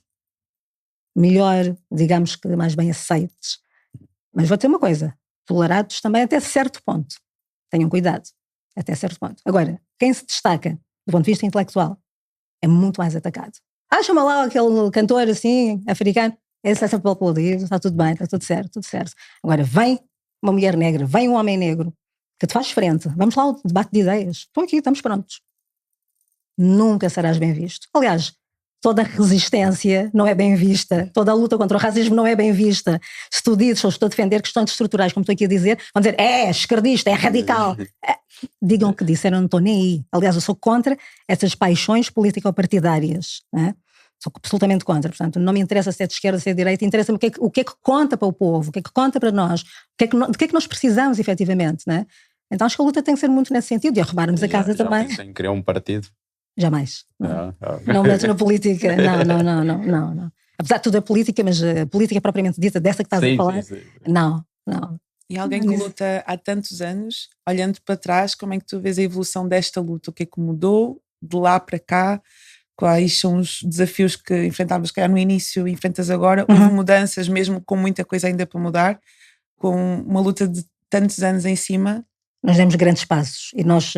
Melhor, digamos que mais bem aceites. Mas vou ter uma coisa, tolerados também até certo ponto. Tenham cuidado, até certo ponto. Agora, quem se destaca do ponto de vista intelectual é muito mais atacado. Chama lá aquele cantor assim, africano, esse é sempre aplaudido, está tudo bem, está tudo certo, tudo certo. Agora, vem uma mulher negra, vem um homem negro, que te faz frente, vamos lá ao debate de ideias, estou aqui, estamos prontos. Nunca serás bem visto. Aliás, toda a resistência não é bem vista, toda a luta contra o racismo não é bem vista. Se tu dizes, ou estou a defender questões estruturais, como estou aqui a dizer, vão dizer, é esquerdista, é radical. Digam o que disseram, não estou nem aí. Aliás, eu sou contra essas paixões político-partidárias. Né? Sou absolutamente contra. Portanto, não me interessa se é de esquerda, se é de direita, interessa-me o que é que conta para o povo, o que é que conta para nós, de que é que nós precisamos, efetivamente. Né? Então acho que a luta tem que ser muito nesse sentido, de arrumarmos a casa também. Sem criar um partido? Jamais. Não meto na política. Não. Apesar de tudo é política, mas a política propriamente dita, dessa que estás a falar, sim. Não. E alguém que luta há tantos anos, olhando para trás, como é que tu vês a evolução desta luta? O que é que mudou de lá para cá? Quais são os desafios que enfrentavas, calhar, no início e enfrentas agora? Houve mudanças, mesmo com muita coisa ainda para mudar, com uma luta de tantos anos em cima? Nós demos grandes passos e nós,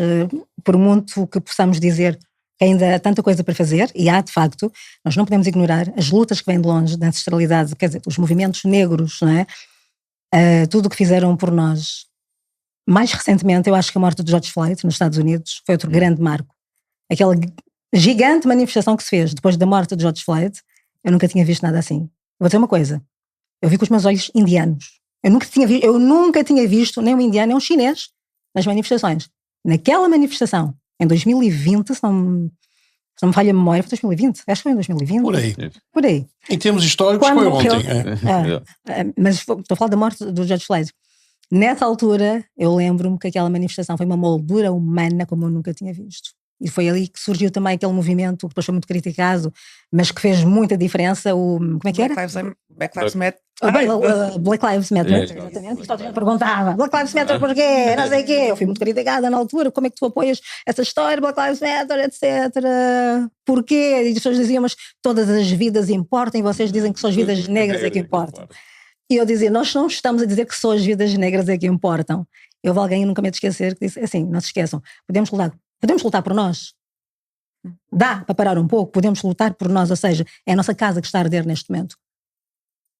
por muito que possamos dizer que ainda há tanta coisa para fazer, e há de facto, nós não podemos ignorar as lutas que vêm de longe, da ancestralidade, quer dizer, os movimentos negros, não é? Tudo o que fizeram por nós. Mais recentemente, eu acho que a morte de George Floyd nos Estados Unidos foi outro grande marco. Aquela gigante manifestação que se fez depois da morte de George Floyd, eu nunca tinha visto nada assim. Vou dizer uma coisa, eu vi com os meus olhos indianos. Eu nunca tinha visto nem um indiano nem um chinês nas manifestações. Naquela manifestação, em 2020, se não me falha a memória, foi 2020? Acho que foi em 2020. Por aí. Em termos históricos foi ontem. Mas estou a falar da morte do George Floyd. Nessa altura, eu lembro-me que aquela manifestação foi uma moldura humana como eu nunca tinha visto. E foi ali que surgiu também aquele movimento, que depois foi muito criticado, mas que fez muita diferença. Como é que era? Black Lives Matter. Black Lives Matter, exatamente. Toda a gente perguntava, Black Lives Matter porquê? Não sei o quê. Eu fui muito criticada na altura, como é que tu apoias essa história, Black Lives Matter, etc. Porquê? E as pessoas diziam, mas todas as vidas importam e vocês dizem que só as vidas negras é que importam. E eu dizia, nós não estamos a dizer que só as vidas negras é que importam. Houve alguém, nunca me hei de esquecer, que disse assim, não se esqueçam, podemos lutar por nós. Dá para parar um pouco, podemos lutar por nós, ou seja, é a nossa casa que está a arder neste momento.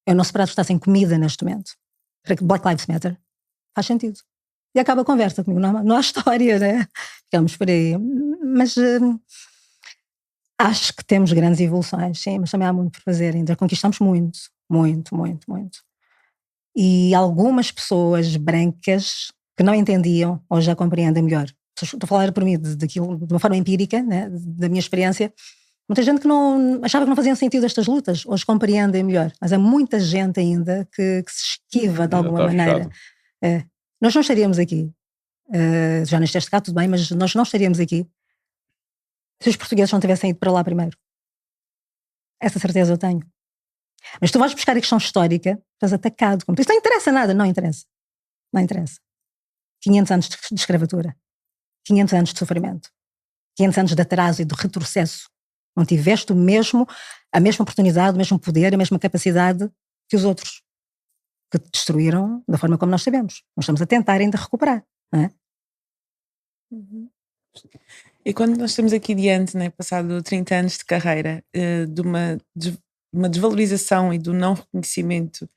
É o nosso prato que está sem comida neste momento. Black Lives Matter. Faz sentido. E acaba a conversa comigo, não há história, né? Ficamos por aí. Mas acho que temos grandes evoluções, sim, mas também há muito por fazer ainda. Conquistamos muito. E algumas pessoas brancas que não entendiam, hoje já compreendem melhor. Estou a falar por mim daquilo de uma forma empírica, né, da minha experiência, Muita gente que não achava que não faziam sentido estas lutas, hoje compreendem melhor. Mas há muita gente ainda que se esquiva de alguma maneira. Nós não estaríamos aqui. Já neste caso tudo bem, mas nós não estaríamos aqui se os portugueses não tivessem ido para lá primeiro. Essa certeza eu tenho. Mas tu vais buscar a questão histórica, estás atacado. Isto não interessa nada, não interessa. Não interessa. 500 anos de escravatura. 500 anos de sofrimento. 500 anos de atraso e de retrocesso. Não tiveste a mesma oportunidade, o mesmo poder, a mesma capacidade que os outros, que te destruíram da forma como nós sabemos. Nós estamos a tentar ainda recuperar, não é? E quando nós estamos aqui diante, né, passado 30 anos de carreira, de uma desvalorização e do não reconhecimento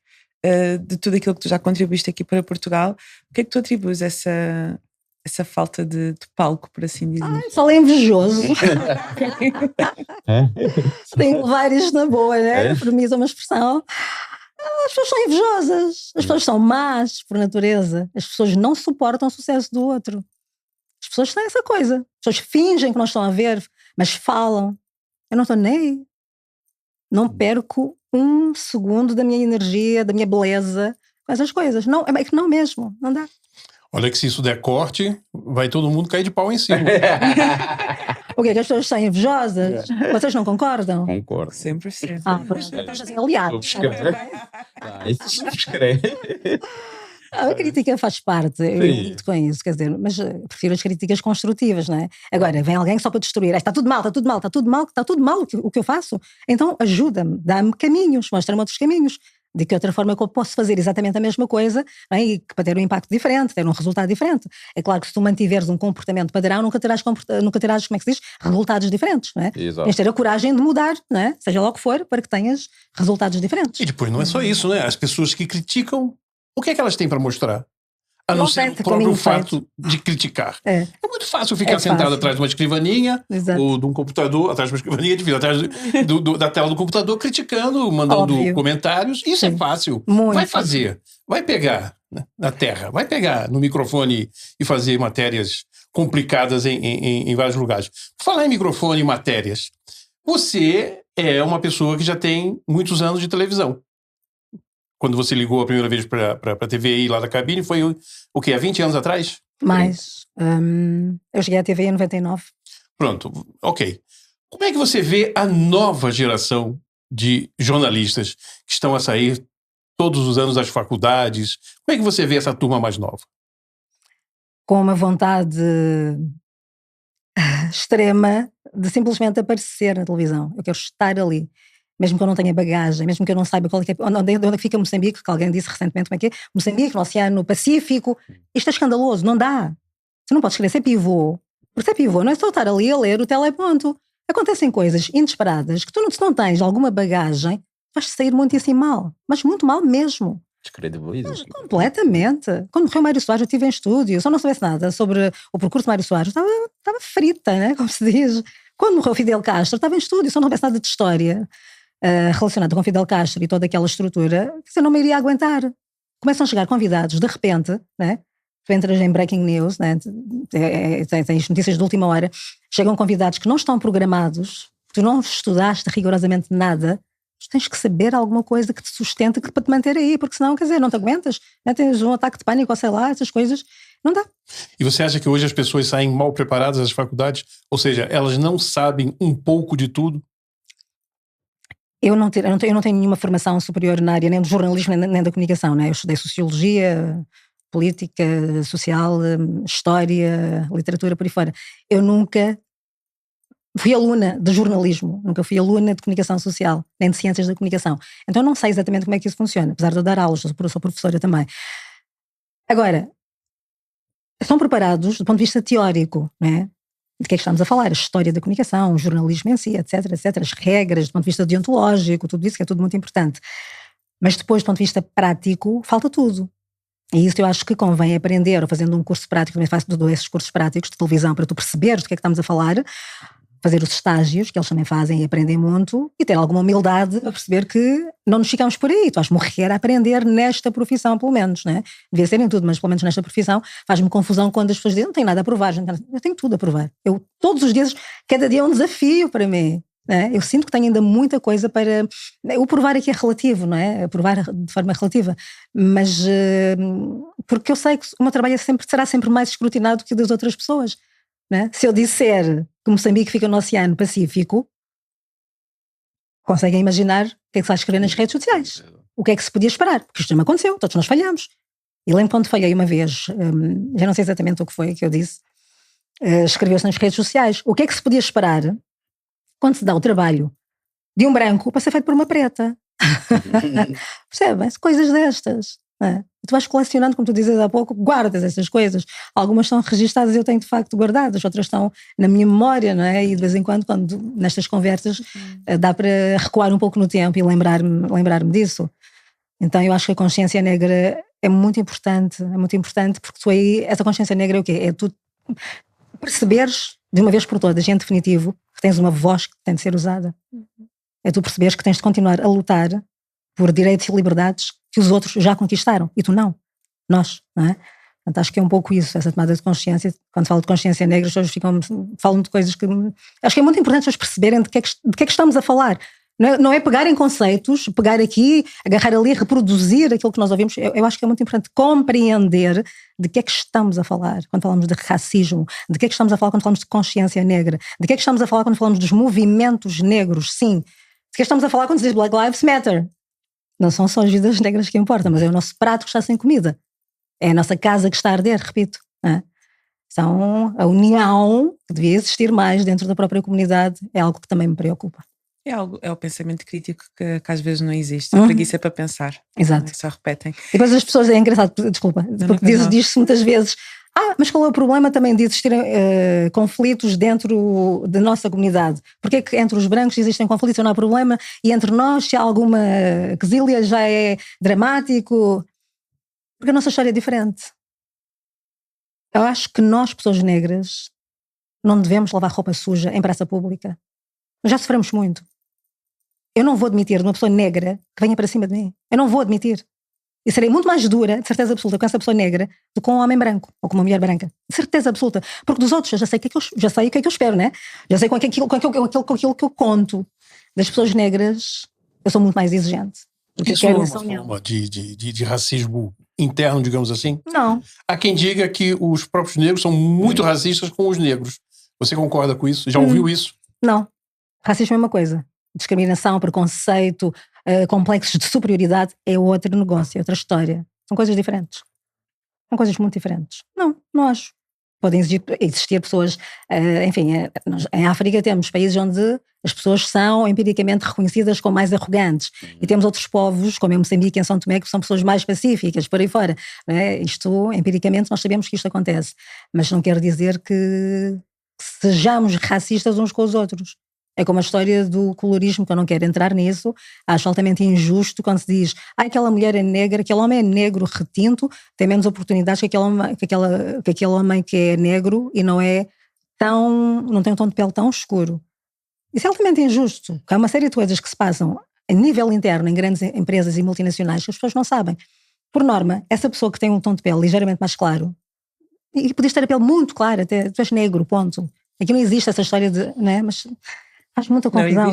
de tudo aquilo que tu já contribuíste aqui para Portugal, o que é que tu atribuis essa falta de palco, por assim dizer? Só é invejoso. Tenho que levar isto na boa, né? Para mim é uma expressão. As pessoas são invejosas, as pessoas são más por natureza, as pessoas não suportam o sucesso do outro. As pessoas têm essa coisa. As pessoas fingem que não estão a ver, mas falam. Eu não estou nem aí. Não perco um segundo da minha energia, da minha beleza com essas coisas. Não, é que não mesmo, não dá. Olha que se isso der corte, vai todo mundo cair de pau em cima. O quê? Que as pessoas são invejosas? Vocês não concordam? Concordo. 100%. Estás assim, aliado. Subscreve. A crítica faz parte, eu lido com isso, quer dizer, mas prefiro as críticas construtivas, não é? Agora, vem alguém só para destruir, está tudo mal o que eu faço, então ajuda-me, dá-me caminhos, mostra-me outros caminhos, de que outra forma que eu posso fazer exatamente a mesma coisa, não é? E que para ter um impacto diferente, ter um resultado diferente. É claro que se tu mantiveres um comportamento padrão, nunca terás, como é que se diz, resultados diferentes, não é? Exato. Tens de ter a coragem de mudar, não é? Seja lá o que for, para que tenhas resultados diferentes. E depois não é só isso, né? As pessoas que criticam, o que é que elas têm para mostrar? A não ser o próprio fato de criticar. É muito fácil ficar sentado atrás de uma escrivaninha, ou de um computador, atrás de uma escrivaninha, atrás da tela do computador, criticando, mandando comentários. Isso é fácil. Vai fazer. Vai pegar na terra, vai pegar no microfone e fazer matérias complicadas em vários lugares. Falar em microfone e matérias, você é uma pessoa que já tem muitos anos de televisão. Quando você ligou a primeira vez para a TVI lá da cabine, foi o quê? Há 20 anos atrás? Mais. Eu cheguei à TVI em 99. Pronto, ok. Como é que você vê a nova geração de jornalistas que estão a sair todos os anos das faculdades? Como é que você vê essa turma mais nova? Com uma vontade extrema de simplesmente aparecer na televisão. Eu quero estar ali. Mesmo que eu não tenha bagagem, mesmo que eu não saiba qual é que é, onde fica Moçambique, que alguém disse recentemente como é que é, Moçambique, no Oceano Pacífico, isto é escandaloso, não dá. Você não pode escrever ser pivô, porque ser pivô não é só estar ali a ler o teleponto. Acontecem coisas inesperadas que tu se não tens alguma bagagem, vais sair muitíssimo mal, mas muito mal mesmo. Descredibilizas. Completamente. Quando morreu Mário Soares, eu estive em estúdio, se eu não soubesse nada sobre o percurso de Mário Soares, estava frita, né? Como se diz. Quando morreu Fidel Castro, estava em estúdio, se eu não soubesse nada de história relacionado com Fidel Castro e toda aquela estrutura, eu não me iria aguentar. Começam a chegar convidados, de repente, né? Tu entras em breaking news, né? Tens notícias de última hora, chegam convidados que não estão programados, tu não estudaste rigorosamente nada, tu tens que saber alguma coisa que te sustente para te manter aí, porque senão, quer dizer, não te aguentas, né? Tens um ataque de pânico, ou sei lá, essas coisas, não dá. E você acha que hoje as pessoas saem mal preparadas das faculdades? Ou seja, elas não sabem um pouco de tudo? Eu não tenho nenhuma formação superior na área nem do jornalismo nem da comunicação, né? Eu estudei sociologia, política, social, história, literatura, por aí fora. Eu nunca fui aluna de jornalismo, nunca fui aluna de comunicação social, nem de ciências da comunicação. Então não sei exatamente como é que isso funciona, apesar de eu dar aulas, sou professora também. Agora, estão preparados do ponto de vista teórico, né? De que é que estamos a falar? A história da comunicação, o jornalismo em si, etc, as regras do ponto de vista deontológico, tudo isso que é tudo muito importante. Mas depois, do ponto de vista prático, falta tudo. E isso eu acho que convém aprender, ou fazendo um curso prático, também faço esses cursos práticos de televisão para tu perceberes do que é que estamos a falar, fazer os estágios, que eles também fazem e aprendem muito, e ter alguma humildade a perceber que não nos ficamos por aí, tu vais morrer a aprender nesta profissão, pelo menos, né? Devia ser em tudo, mas pelo menos nesta profissão faz-me confusão quando as pessoas dizem, não tenho nada a provar, eu tenho tudo a provar. Eu, todos os dias, cada dia é um desafio para mim. Eu sinto que tenho ainda muita coisa para... O provar aqui é relativo, não é? Provar de forma relativa. Mas porque eu sei que o meu trabalho será sempre mais escrutinado que o das outras pessoas. Não é? Se eu disser que Moçambique fica no Oceano Pacífico, conseguem imaginar o que é que se vai escrever nas redes sociais. O que é que se podia esperar? Porque isto não me aconteceu, todos nós falhamos. E lembro quando falhei uma vez, já não sei exatamente o que foi que eu disse, escreveu-se nas redes sociais. O que é que se podia esperar quando se dá o trabalho de um branco para ser feito por uma preta? Percebem-se? Coisas destas. Tu vais colecionando, como tu dizes há pouco, guardas essas coisas. Algumas são registadas e eu tenho de facto guardadas, outras estão na minha memória, não é? E de vez em quando nestas conversas, dá para recuar um pouco no tempo e lembrar-me disso. Então eu acho que a consciência negra é muito importante porque tu aí, essa consciência negra é o quê? É tu perceberes de uma vez por todas, em definitivo, que tens uma voz que tem de ser usada. É tu perceberes que tens de continuar a lutar por direitos e liberdades que os outros já conquistaram, e tu não. Nós, não é? Portanto, acho que é um pouco isso, essa tomada de consciência. Quando falo de consciência negra, as pessoas falam de coisas que... Acho que é muito importante as pessoas perceberem de que é que estamos a falar. Não é pegar em conceitos, pegar aqui, agarrar ali, reproduzir aquilo que nós ouvimos. Eu acho que é muito importante compreender de que é que estamos a falar quando falamos de racismo, de que é que estamos a falar quando falamos de consciência negra, de que é que estamos a falar quando falamos dos movimentos negros, sim. De que estamos a falar quando se diz Black Lives Matter. Não são só as vidas negras que importam, mas é o nosso prato que está sem comida. É a nossa casa que está a arder, repito. Então, a união que devia existir mais dentro da própria comunidade é algo que também me preocupa. É o pensamento crítico que às vezes não existe. A preguiça para pensar. Exato. Só repetem. E depois as pessoas, é engraçado, desculpa, porque diz-se muitas vezes, mas qual é o problema também de existirem conflitos dentro da nossa comunidade? Porque é que entre os brancos existem conflitos e não há problema, e entre nós, se há alguma quesilha, já é dramático? Porque a nossa história é diferente. Eu acho que nós, pessoas negras, não devemos lavar roupa suja em praça pública. Nós já sofremos muito. Eu não vou admitir de uma pessoa negra que venha para cima de mim. Eu não vou admitir. E serei muito mais dura, de certeza absoluta, com essa pessoa negra do que com um homem branco ou com uma mulher branca. De certeza absoluta. Porque dos outros eu já sei o que é que eu espero, né? Já sei com aquilo que eu conto. Das pessoas negras, eu sou muito mais exigente. Isso é uma forma de racismo interno, digamos assim? Não. Há quem diga que os próprios negros são muito racistas com os negros. Você concorda com isso? Já ouviu isso? Não. Racismo é uma coisa. Discriminação, preconceito, complexos de superioridade é outro negócio, é outra história. São coisas diferentes. São coisas muito diferentes. Não acho. Podem existir pessoas, enfim, em África temos países onde as pessoas são empiricamente reconhecidas como mais arrogantes. E temos outros povos, como em Moçambique e em São Tomé, que são pessoas mais pacíficas, por aí fora. Não é? Isto, empiricamente, nós sabemos que isto acontece. Mas não quer dizer que sejamos racistas uns com os outros. É como a história do colorismo, que eu não quero entrar nisso. Acho altamente injusto quando se diz aquela mulher é negra, aquele homem é negro retinto, tem menos oportunidades que aquele homem que é negro e não tem um tom de pele tão escuro. Isso é altamente injusto, porque há uma série de coisas que se passam a nível interno em grandes empresas e multinacionais que as pessoas não sabem. Por norma, essa pessoa que tem um tom de pele ligeiramente mais claro, e podias ter a pele muito clara, até tu és negro, ponto. Aqui não existe essa história de, né? Mas faz muita confusão.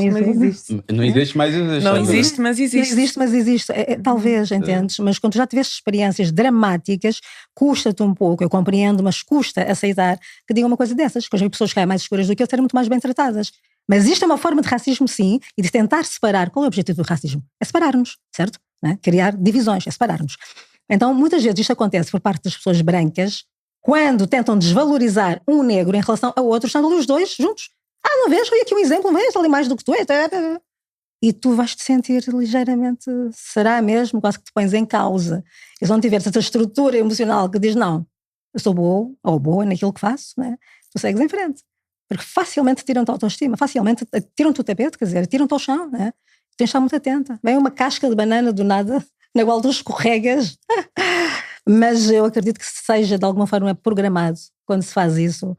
Não existe, mas existe. Não existe, mas existe. Não existe, mas existe. Talvez, entendes? Mas quando tu já tiveste experiências dramáticas, custa-te um pouco, eu compreendo, mas custa aceitar que digam uma coisa dessas, que as pessoas que são mais escuras do que eu serem muito mais bem tratadas. Mas isto é uma forma de racismo, sim, e de tentar separar. Qual é o objetivo do racismo? É separar-nos, certo? Não é? Criar divisões, é separar-nos. Então, muitas vezes isto acontece por parte das pessoas brancas, quando tentam desvalorizar um negro em relação a outro, estando ali os dois juntos. Não vês? Olha aqui um exemplo, não vês ali mais do que tu és. E tu vais-te sentir ligeiramente, será mesmo, quase que te pões em causa. E se não tiveres essa estrutura emocional que diz, não, eu sou boa ou boa naquilo que faço, né? Tu segues em frente. Porque facilmente tiram-te a autoestima, facilmente tiram-te o tapete, quer dizer, tiram-te ao chão, né? Tens de estar muito atenta. Vem uma casca de banana do nada, na qual tu escorregas. Mas eu acredito que seja de alguma forma programado quando se faz isso.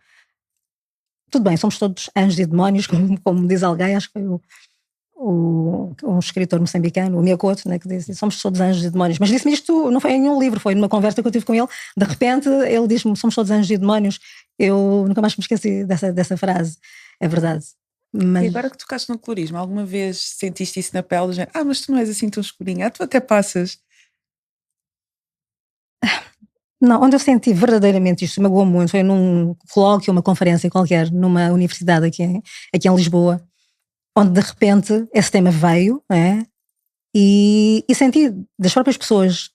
Tudo bem, somos todos anjos e demónios, como diz alguém, acho que foi um escritor moçambicano, o Miyakoto, né, que disse, somos todos anjos e demónios. Mas disse-me isto, não foi em nenhum livro, foi numa conversa que eu tive com ele. De repente ele diz-me, somos todos anjos e demónios. Eu nunca mais me esqueci dessa frase. É verdade. E agora que tocaste no colorismo, alguma vez sentiste isso na pele? Mas tu não és assim tão escurinha, tu até passas. Não, onde eu senti verdadeiramente isto, magoou muito, foi num colóquio, uma conferência qualquer, numa universidade aqui em Lisboa, onde de repente esse tema veio, né? E senti das próprias pessoas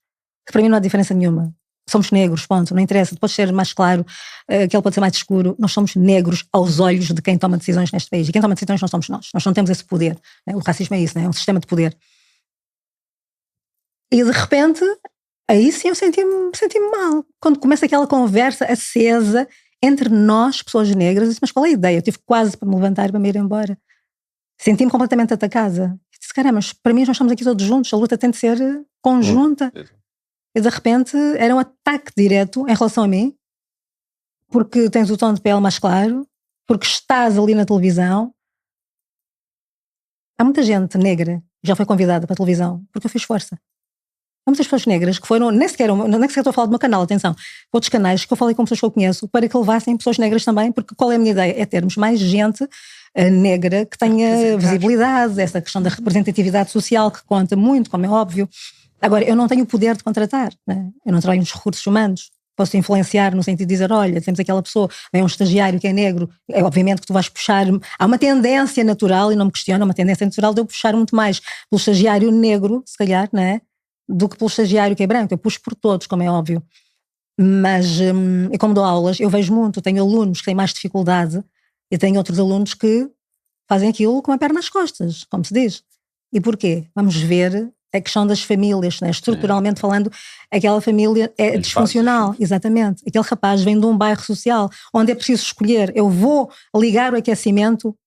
que para mim não há diferença nenhuma. Somos negros, ponto, não interessa, pode ser mais claro, aquele pode ser mais escuro, nós somos negros aos olhos de quem toma decisões neste país, e quem toma decisões não somos nós não temos esse poder, né? O racismo é isso, né? É um sistema de poder. E de repente, aí sim eu senti-me mal, quando começa aquela conversa acesa entre nós, pessoas negras, eu disse, mas qual é a ideia? Eu tive quase para me levantar e para me ir embora. Senti-me completamente atacada. Eu disse, caramba, mas para mim nós estamos aqui todos juntos, a luta tem de ser conjunta. E de repente era um ataque direto em relação a mim, porque tens o tom de pele mais claro, porque estás ali na televisão. Há muita gente negra que já foi convidada para a televisão porque eu fiz força. Há muitas pessoas negras que foram, nem sequer estou a falar do meu canal, atenção, outros canais que eu falei com pessoas que eu conheço para que levassem pessoas negras também, porque qual é a minha ideia? É termos mais gente negra que tenha visibilidade, essa questão da representatividade social que conta muito, como é óbvio. Agora, eu não tenho o poder de contratar, né? Eu não trabalho nos recursos humanos, posso influenciar no sentido de dizer, olha, temos aquela pessoa, vem um estagiário que é negro, é obviamente que tu vais puxar, há uma tendência natural, e não me questiono, uma tendência natural de eu puxar muito mais pelo estagiário negro, se calhar, né, do que pelo estagiário que é branco. Eu puxo por todos, como é óbvio, mas e como dou aulas, eu vejo muito, tenho alunos que têm mais dificuldade e tenho outros alunos que fazem aquilo com a perna nas costas, como se diz. E porquê? Vamos ver a questão das famílias, né? Estruturalmente falando, aquela família é disfuncional, exatamente. Aquele rapaz vem de um bairro social onde é preciso escolher, eu vou ligar o aquecimento,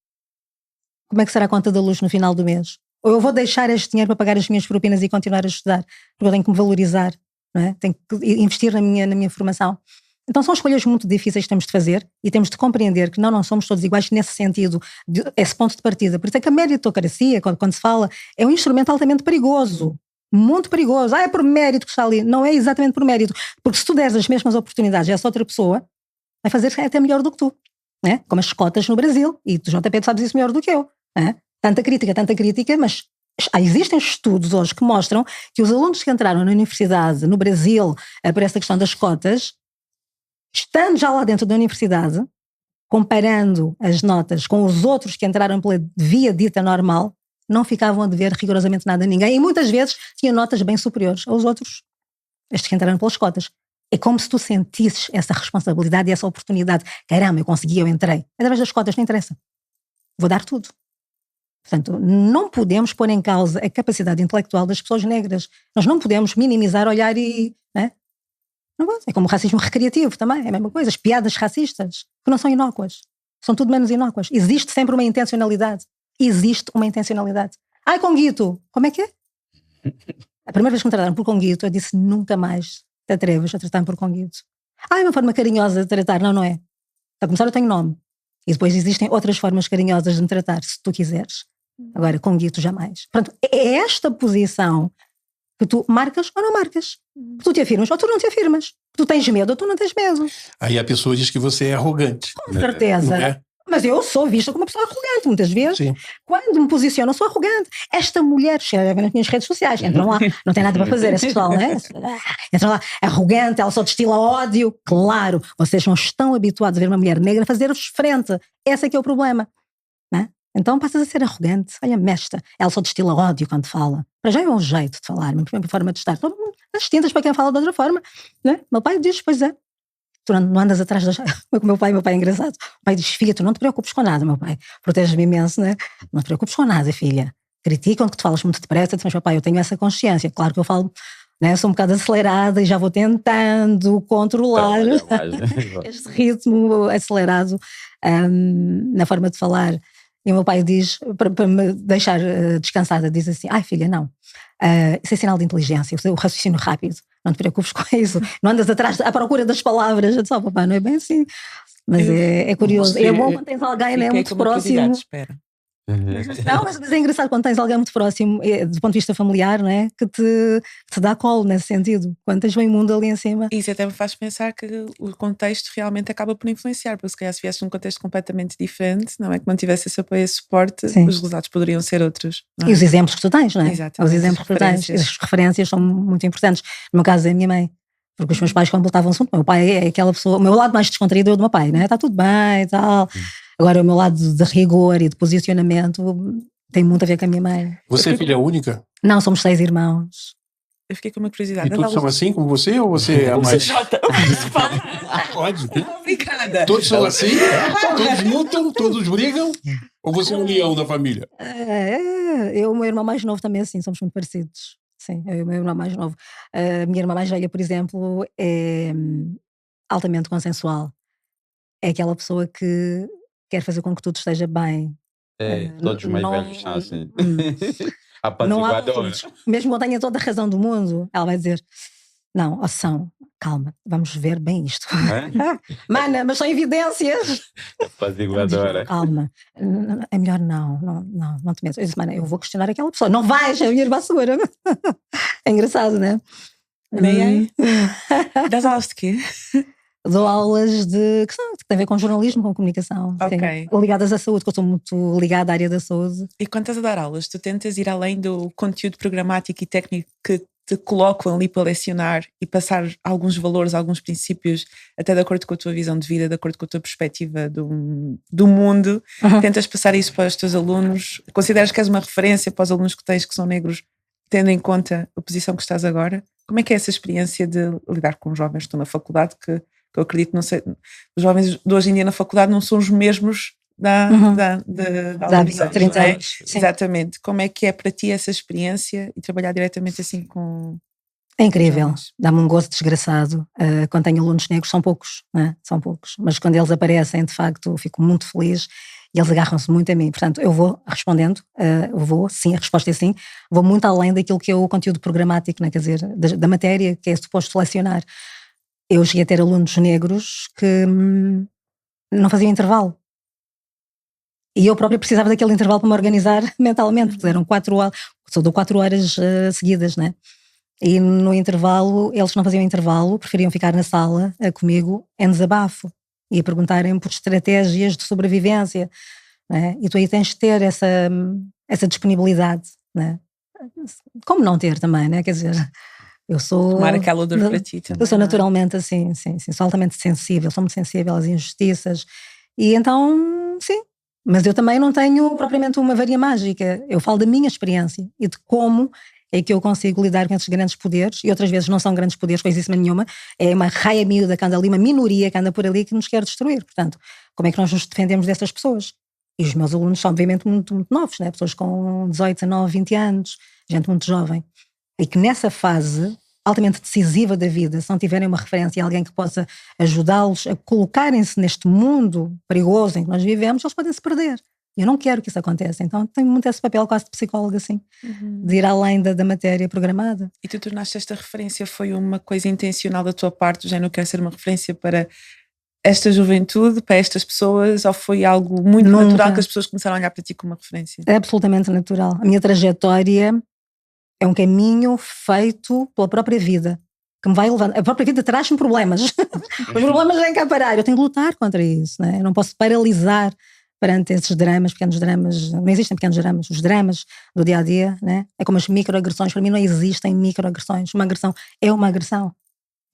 como é que será a conta da luz no final do mês? Ou eu vou deixar este dinheiro para pagar as minhas propinas e continuar a estudar, porque eu tenho que me valorizar, não é? Tenho que investir na minha formação. Então são escolhas muito difíceis que temos de fazer e temos de compreender que não somos todos iguais nesse sentido, esse ponto de partida. Por isso é que a meritocracia, quando se fala, é um instrumento altamente perigoso, muito perigoso. É por mérito que está ali. Não é exatamente por mérito, porque se tu deres as mesmas oportunidades a essa outra pessoa, vai fazer até melhor do que tu, né? Como as cotas no Brasil, e tu, JP, tu sabes isso melhor do que eu, né? Tanta crítica, mas existem estudos hoje que mostram que os alunos que entraram na universidade no Brasil por essa questão das cotas, estando já lá dentro da universidade, comparando as notas com os outros que entraram pela via dita normal, não ficavam a dever rigorosamente nada a ninguém e muitas vezes tinham notas bem superiores aos outros, estes que entraram pelas cotas. É como se tu sentisses essa responsabilidade e essa oportunidade. Caramba, eu consegui, eu entrei. Através das cotas, não interessa. Vou dar tudo. Portanto, não podemos pôr em causa a capacidade intelectual das pessoas negras. Nós não podemos minimizar, olhar e... Né? Não pode. É como o racismo recreativo também, é a mesma coisa. As piadas racistas, que não são inócuas. São tudo menos inócuas. Existe sempre uma intencionalidade. Ai, Conguito, como é que é? A primeira vez que me trataram por Conguito, eu disse, nunca mais te atreves a tratar-me por Conguito. É uma forma carinhosa de tratar. Não é. Para começar, eu tenho nome. E depois existem outras formas carinhosas de me tratar, se tu quiseres. Agora, Conguito, jamais. Portanto, é esta posição que tu marcas ou não marcas. Que tu te afirmas ou tu não te afirmas. Que tu tens medo ou tu não tens medo. Aí a pessoa diz que você é arrogante. Com certeza. Não é? Mas eu sou vista como uma pessoa arrogante, muitas vezes. Sim. Quando me posiciono, eu sou arrogante. Esta mulher, chega nas minhas redes sociais, entram lá, não tem nada para fazer, esse pessoal, né? Entram lá, arrogante, ela só destila ódio. Claro, vocês não estão habituados a ver uma mulher negra fazer-vos frente. Esse é que é o problema. Né? Então passas a ser arrogante. Olha, mesta, ela só destila ódio quando fala. Para já é um jeito de falar, uma forma de estar. As tintas para quem fala de outra forma. Né? Meu pai diz, pois é. Tu não andas atrás das... Meu pai é engraçado. O pai diz, filha, tu não te preocupes com nada, meu pai. Protege-me imenso, né? Não te preocupes com nada, filha. Criticam-te que tu falas muito depressa, mas papai, eu tenho essa consciência. Claro que eu falo, né? Sou um bocado acelerada e já vou tentando controlar este ritmo acelerado na forma de falar. E o meu pai diz, para me deixar descansada, diz assim, ai filha, não. Isso é sinal de inteligência, o raciocínio rápido. Não te preocupes com isso. Não andas atrás à procura das palavras. Eu disse, papai, não é bem assim. Mas é curioso. É bom quando tens alguém, né, muito próximo. Espera. Não, mas é engraçado quando tens alguém muito próximo, do ponto de vista familiar, não é? Que te dá colo nesse sentido. Quando tens bem mundo ali em cima. Isso até me faz pensar que o contexto realmente acaba por influenciar, porque se calhar se viesse num contexto completamente diferente, não é? Que não tivesse esse apoio, esse suporte, Sim. Os resultados poderiam ser outros. Não é? E os exemplos que tu tens, não é? Exatamente, os exemplos que tu tens. As referências são muito importantes. No meu caso é a minha mãe. Porque os meus pais completavam-se muito. O meu pai é aquela pessoa, o meu lado mais descontraído é o do meu pai, né? Está tudo bem e tal. Agora o meu lado de rigor e de posicionamento tem muito a ver com a minha mãe. Você é filha única? Não, somos 6 irmãos. Eu fiquei com uma curiosidade. E todos são assim como você ou você é a mais? Pode. Obrigada. Todos são assim? Todos lutam? Todos brigam? Ou você é o leão da família? Eu e o meu irmão mais novo também assim, somos muito parecidos. Sim, eu e o meu irmão mais novo. A minha irmã mais velha, por exemplo, é altamente consensual. É aquela pessoa que quer fazer com que tudo esteja bem. Todos os mais velhos são assim. Não há, mesmo que eu tenha toda a razão do mundo, ela vai dizer: não, São, calma, vamos ver bem isto. Mana, mas são evidências. Apaziguadora. Calma, é melhor não te metas. Eu disse: mana, eu vou questionar aquela pessoa. Não vais, a minha irmã segura. É engraçado, não é? Nem aí. Das aulas de quê? Dou aulas que têm a ver com jornalismo, com comunicação, ligadas à saúde, que eu sou muito ligada à área da saúde. E quando estás a dar aulas, tu tentas ir além do conteúdo programático e técnico que te colocam ali para lecionar e passar alguns valores, alguns princípios, até de acordo com a tua visão de vida, de acordo com a tua perspectiva do mundo, tentas passar isso para os teus alunos? Consideras que és uma referência para os alunos que tens que são negros, tendo em conta a posição que estás agora? Como é que é essa experiência de lidar com jovens que estão na faculdade, que eu acredito, não sei, os jovens de hoje em dia na faculdade não são os mesmos da há 30 anos. Exatamente. Como é que é para ti essa experiência e trabalhar diretamente assim com... É incrível, dá-me um gosto desgraçado. Quando tenho alunos negros, são poucos, né? São poucos, mas quando eles aparecem, de facto, eu fico muito feliz e eles agarram-se muito a mim. Portanto, eu vou respondendo, sim, a resposta é sim, vou muito além daquilo que é o conteúdo programático, né? Quer dizer, da matéria que é suposto selecionar. Eu cheguei a ter alunos negros que não faziam intervalo. E eu própria precisava daquele intervalo para me organizar mentalmente, porque eram 4 horas, só dou 4 horas seguidas, né? E no intervalo, eles não faziam intervalo, preferiam ficar na sala comigo em desabafo e a perguntarem por estratégias de sobrevivência, né? E tu aí tens de ter essa disponibilidade, né? Como não ter também, né? Quer dizer... Eu sou... Tomar aquela dor para ti também. Eu sou naturalmente assim, sim, sou altamente sensível, sou muito sensível às injustiças. E então, sim. Mas eu também não tenho propriamente uma varinha mágica. Eu falo da minha experiência e de como é que eu consigo lidar com esses grandes poderes. E outras vezes não são grandes poderes, coisíssima nenhuma. É uma raia miúda que anda ali, uma minoria que anda por ali que nos quer destruir. Portanto, como é que nós nos defendemos dessas pessoas? E os meus alunos são obviamente muito, muito novos, né? Pessoas com 18, 19, 20 anos, gente muito jovem. E que nessa fase altamente decisiva da vida, se não tiverem uma referência, alguém que possa ajudá-los a colocarem-se neste mundo perigoso em que nós vivemos, eles podem se perder. Eu não quero que isso aconteça, então tenho muito esse papel quase de psicóloga, assim, de ir além da matéria programada. E tu tornaste esta referência, foi uma coisa intencional da tua parte, já não quero ser uma referência para esta juventude, para estas pessoas, ou foi algo muito natural que as pessoas começaram a olhar para ti como uma referência? É absolutamente natural. A minha trajetória é um caminho feito pela própria vida, que me vai levando. A própria vida traz-me problemas. Os problemas vêm cá parar. Eu tenho de lutar contra isso, né? Eu não posso paralisar perante esses dramas, pequenos dramas. Não existem pequenos dramas. Os dramas do dia-a-dia, né? É como as microagressões. Para mim não existem microagressões. Uma agressão é uma agressão.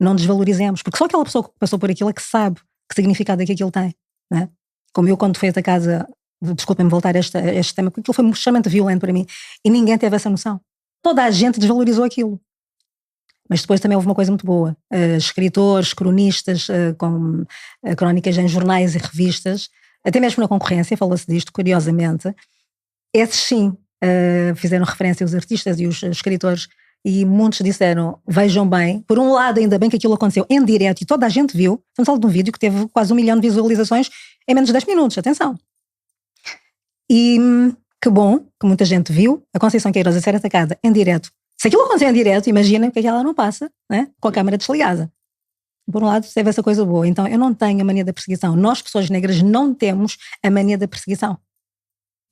Não desvalorizemos. Porque só aquela pessoa que passou por aquilo é que sabe que significado é que aquilo tem, né? Como eu, quando fui atacada, desculpem-me voltar a este tema, porque aquilo foi extremamente violento para mim. E ninguém teve essa noção. Toda a gente desvalorizou aquilo. Mas depois também houve uma coisa muito boa. Escritores, cronistas, com crónicas em jornais e revistas, até mesmo na concorrência, fala-se disto, curiosamente. Esses sim fizeram referência aos artistas e os escritores, e muitos disseram, vejam bem, por um lado ainda bem que aquilo aconteceu em direto e toda a gente viu. Estamos falando de um vídeo que teve quase 1 milhão de visualizações em menos de 10 minutos, atenção. E... que bom, que muita gente viu a Conceição Queiroz a ser atacada em direto. Se aquilo aconteceu em direto, imaginem o que é que ela não passa, né? Com a câmara desligada. Por um lado, teve essa coisa boa. Então, eu não tenho a mania da perseguição. Nós, pessoas negras, não temos a mania da perseguição.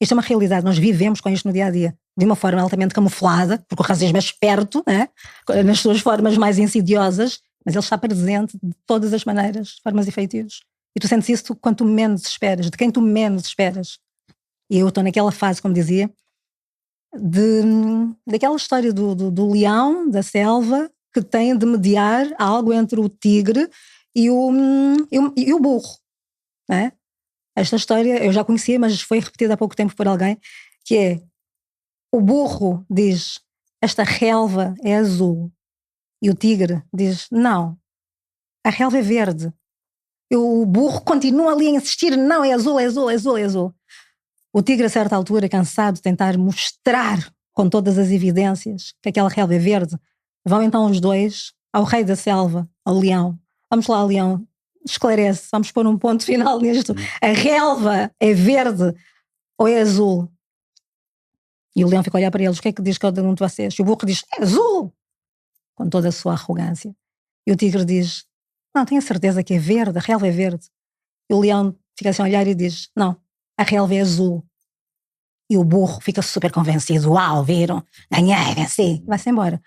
Isto é uma realidade, nós vivemos com isto no dia-a-dia, de uma forma altamente camuflada, porque o racismo é esperto, né? Nas suas formas mais insidiosas, mas ele está presente de todas as maneiras, formas e feitios. E tu sentes isso quanto menos esperas, de quem tu menos esperas. E eu estou naquela fase, como dizia, daquela história do leão, da selva, que tem de mediar algo entre o tigre e o burro, né? Esta história eu já conhecia, mas foi repetida há pouco tempo por alguém, que é, o burro diz, esta relva é azul, e o tigre diz, não, a relva é verde. E o burro continua ali a insistir, não, é azul, é azul, é azul, é azul. O tigre, a certa altura, cansado de tentar mostrar com todas as evidências que aquela relva é verde, vão então os dois ao rei da selva, ao leão. Vamos lá, leão, esclarece, vamos pôr um ponto final nisto. A relva é verde ou é azul? E o leão fica a olhar para eles, o que é que diz cada um de vocês? E o burro diz, é azul! Com toda a sua arrogância. E o tigre diz, não, tenho a certeza que é verde, a relva é verde. E o leão fica assim a olhar e diz, não, a relva é azul. E o burro fica super convencido, uau, viram? Ganhei, venci, vai-se embora.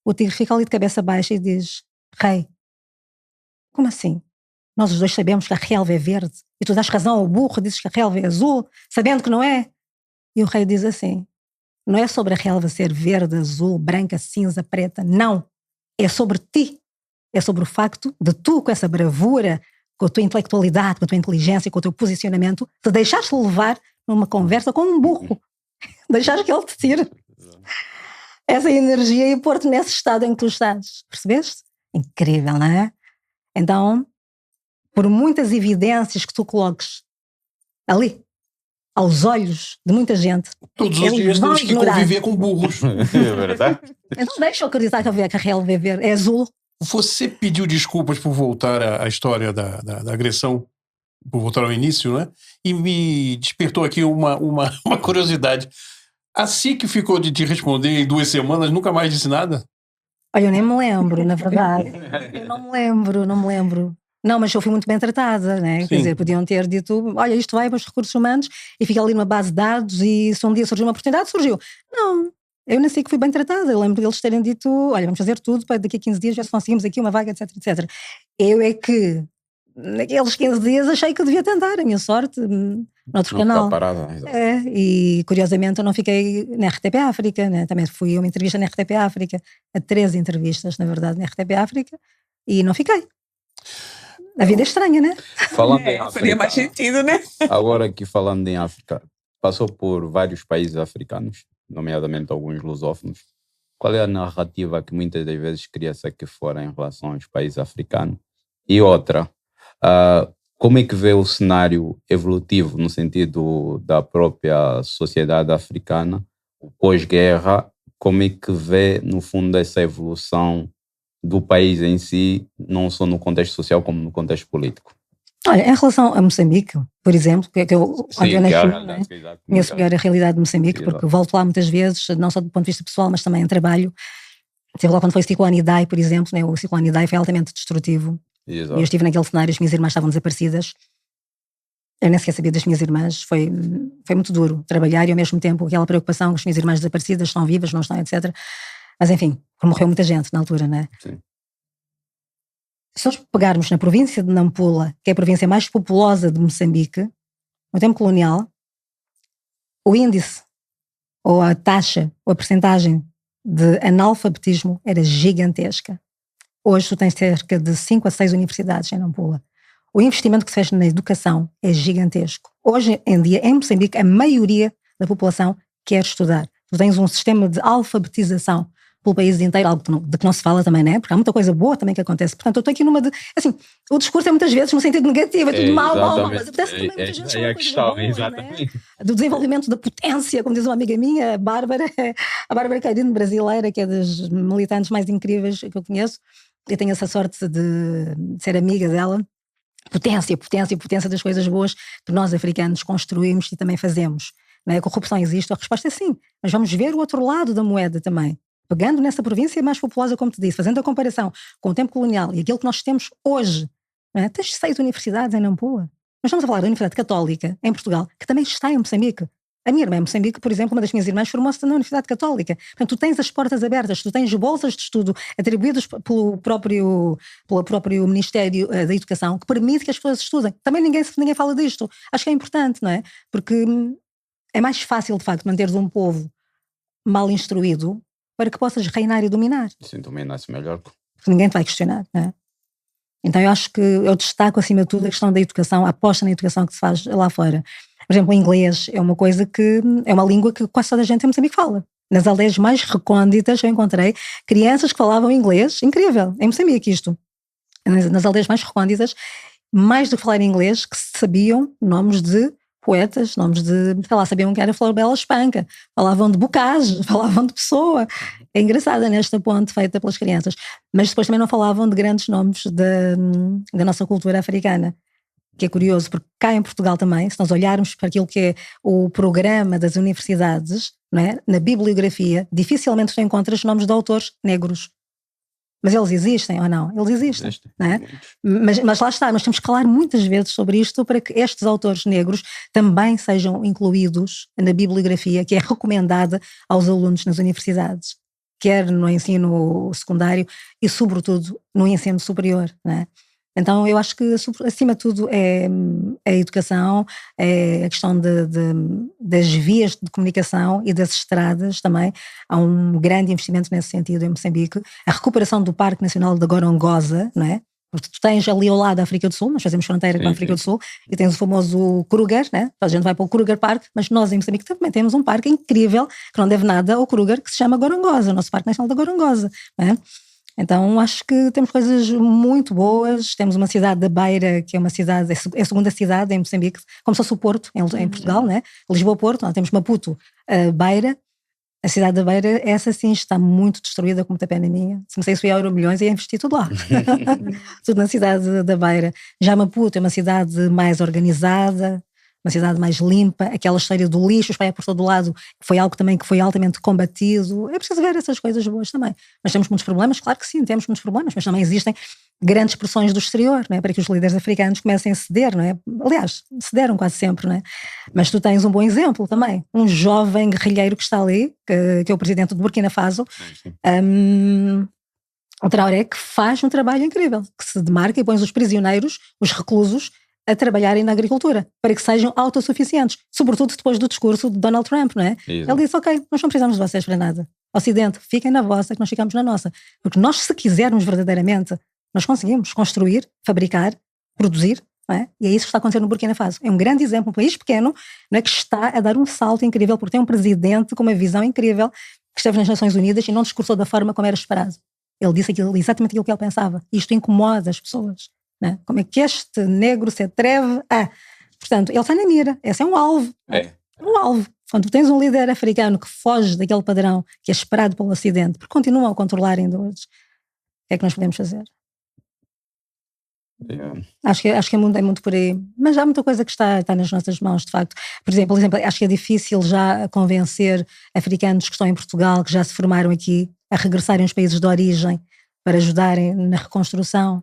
O tigre fica ali de cabeça baixa e diz, rei, como assim? Nós os dois sabemos que a relva é verde e tu dás razão ao burro, dizes que a relva é azul, sabendo que não é. E o rei diz assim, não é sobre a relva ser verde, azul, branca, cinza, preta, não. É sobre ti. É sobre o facto de tu, com essa bravura, com a tua intelectualidade, com a tua inteligência, com o teu posicionamento, te deixaste levar numa conversa com um burro. Deixaste que ele te tire essa energia e pôr-te nesse estado em que tu estás. Percebeste? Incrível, não é? Então, por muitas evidências que tu coloques ali, aos olhos de muita gente, todos os dias temos que conviver com burros. É verdade? Então deixa eu acreditar que a relva é azul. Você pediu desculpas por voltar à história da agressão, por voltar ao início, né? E me despertou aqui uma curiosidade. Assim que ficou de te responder em 2 semanas, nunca mais disse nada? Olha, eu nem me lembro, na verdade. Eu não me lembro. Não, mas eu fui muito bem tratada, né? Quer dizer, podiam ter dito, olha, isto vai para os recursos humanos e fica ali numa base de dados e se um dia surgiu uma oportunidade, surgiu. Não, eu nem sei que fui bem tratada. Eu lembro deles terem dito, olha, vamos fazer tudo para daqui a 15 dias ver se conseguimos aqui uma vaga, etc, etc. Eu é que, naqueles 15 dias, achei que eu devia tentar a minha sorte noutro canal. Parada, e curiosamente eu não fiquei na RTP África, né? Também fui a uma entrevista na RTP África, a 13 entrevistas, na verdade, na RTP África, e não fiquei. A vida é estranha, né? Falando em África, faria mais sentido, né? Agora aqui falando em África, passou por vários países africanos, nomeadamente alguns lusófonos. Qual é a narrativa que muitas das vezes cria-se aqui fora em relação aos países africanos? E outra, como é que vê o cenário evolutivo no sentido da própria sociedade africana, o pós-guerra, como é que vê no fundo essa evolução do país em si, não só no contexto social como no contexto político? Olha, em relação a Moçambique, por exemplo, que eu conheço melhor a realidade de Moçambique, porque volto lá muitas vezes, não só do ponto de vista pessoal, mas também em trabalho. Estive lá quando foi o ciclone Idai, por exemplo, né? O ciclone Idai foi altamente destrutivo. Exato. E eu estive naquele cenário, as minhas irmãs estavam desaparecidas. Eu nem sequer sabia das minhas irmãs. Foi muito duro trabalhar e ao mesmo tempo aquela preocupação com as minhas irmãs desaparecidas, estão vivas, não estão, etc. Mas enfim, morreu muita gente na altura, não é? Sim. Se nós pegarmos na província de Nampula, que é a província mais populosa de Moçambique, no tempo colonial, o índice, ou a taxa, ou a percentagem de analfabetismo era gigantesca. Hoje tu tens cerca de 5 a 6 universidades em Nampula. O investimento que se fez na educação é gigantesco. Hoje em dia, em Moçambique, a maioria da população quer estudar. Tu tens um sistema de alfabetização pelo país inteiro, algo de que não se fala também, né? Porque há muita coisa boa também que acontece. Portanto, eu estou aqui numa de... Assim, o discurso é muitas vezes no sentido negativo, é tudo mal, mas acontece também muitas vezes uma coisa boa, exatamente. Né? Do desenvolvimento da potência, como diz uma amiga minha, a Bárbara Cairino, brasileira, que é das militantes mais incríveis que eu conheço. Eu tenho essa sorte de ser amiga dela. Potência das coisas boas que nós africanos construímos e também fazemos. Não é? A corrupção existe? A resposta é sim. Mas vamos ver o outro lado da moeda também. Pegando nessa província mais populosa, como te disse, fazendo a comparação com o tempo colonial e aquilo que nós temos hoje, não é? Tens 6 universidades em Nampula. Nós estamos a falar da Universidade Católica, em Portugal, que também está em Moçambique. A minha irmã em Moçambique, por exemplo, uma das minhas irmãs formou-se na Universidade Católica. Portanto, tu tens as portas abertas, tu tens bolsas de estudo atribuídas pelo próprio Ministério da Educação que permite que as pessoas estudem. Também ninguém fala disto. Acho que é importante, não é? Porque é mais fácil, de facto, manteres um povo mal instruído para que possas reinar e dominar. Sim, domina-se melhor. Porque ninguém te vai questionar, não é? Então eu acho que eu destaco acima de tudo a questão da educação, a aposta na educação que se faz lá fora. Por exemplo, o inglês é uma coisa que é uma língua que quase toda a gente em Moçambique fala. Nas aldeias mais recônditas eu encontrei crianças que falavam inglês, incrível, em Moçambique isto. Nas aldeias mais recônditas, mais do que falar inglês, que sabiam nomes de poetas, nomes de, sei lá, sabiam que era Floribela Espanca, falavam de Bocage, falavam de Pessoa. É engraçada nesta ponte feita pelas crianças. Mas depois também não falavam de grandes nomes da nossa cultura africana. Que é curioso, porque cá em Portugal também, se nós olharmos para aquilo que é o programa das universidades, não é? Na bibliografia, dificilmente tu encontras nomes de autores negros. Mas eles existem ou não? Eles existem. Não é? Mas lá está, nós temos que falar muitas vezes sobre isto para que estes autores negros também sejam incluídos na bibliografia que é recomendada aos alunos nas universidades, quer no ensino secundário e, sobretudo, no ensino superior, não é? Então eu acho que acima de tudo é a educação, é a questão das vias de comunicação e das estradas também. Há um grande investimento nesse sentido em Moçambique. A recuperação do Parque Nacional da Gorongosa, não é? Porque tu tens ali ao lado da África do Sul, nós fazemos fronteira com a África do Sul, e tens o famoso Kruger, né? A gente vai para o Kruger Park, mas nós em Moçambique também temos um parque incrível que não deve nada ao Kruger, que se chama Gorongosa, o nosso Parque Nacional da Gorongosa, não é? Então acho que temos coisas muito boas. Temos uma cidade da Beira, que é uma cidade, é a segunda cidade em Moçambique, como se fosse o Porto em Portugal, né? Lisboa-Porto, nós temos Maputo, Beira. A cidade da Beira, essa sim está muito destruída como tapé na minha. Se me saísse o Euromilhões, ia investir tudo lá. Tudo na cidade da Beira. Já Maputo é uma cidade mais organizada, uma cidade mais limpa. Aquela história do lixo espalhar por todo o lado foi algo também que foi altamente combatido. É preciso ver essas coisas boas também. Mas temos muitos problemas? Claro que sim, temos muitos problemas, mas também existem grandes pressões do exterior, não é? Para que os líderes africanos comecem a ceder, não é? Aliás, cederam quase sempre, não é? Mas tu tens um bom exemplo também, um jovem guerrilheiro que está ali, que é o presidente do Burkina Faso, o Traoré, que faz um trabalho incrível, que se demarca e põe os prisioneiros, os reclusos, a trabalharem na agricultura, para que sejam autossuficientes, sobretudo depois do discurso de Donald Trump, não é? Isso. Ele disse, ok, nós não precisamos de vocês para nada. Ocidente, fiquem na vossa, que nós ficamos na nossa. Porque nós, se quisermos verdadeiramente, nós conseguimos construir, fabricar, produzir, não é? E é isso que está acontecendo no Burkina Faso. É um grande exemplo, um país pequeno, não é, que está a dar um salto incrível, porque tem um presidente com uma visão incrível, que esteve nas Nações Unidas e não discursou da forma como era esperado. Ele disse exatamente aquilo que ele pensava. E isto incomoda as pessoas. Não é? Como é que este negro se atreve a... Portanto, ele está na mira. Esse é um alvo. É um alvo. Quando tu tens um líder africano que foge daquele padrão que é esperado pelo Ocidente, porque continuam a controlar ainda hoje, o que é que nós podemos fazer? Acho que é muito por aí. Mas há muita coisa que está nas nossas mãos, de facto. Por exemplo, acho que é difícil já convencer africanos que estão em Portugal, que já se formaram aqui, a regressarem aos países de origem para ajudarem na reconstrução.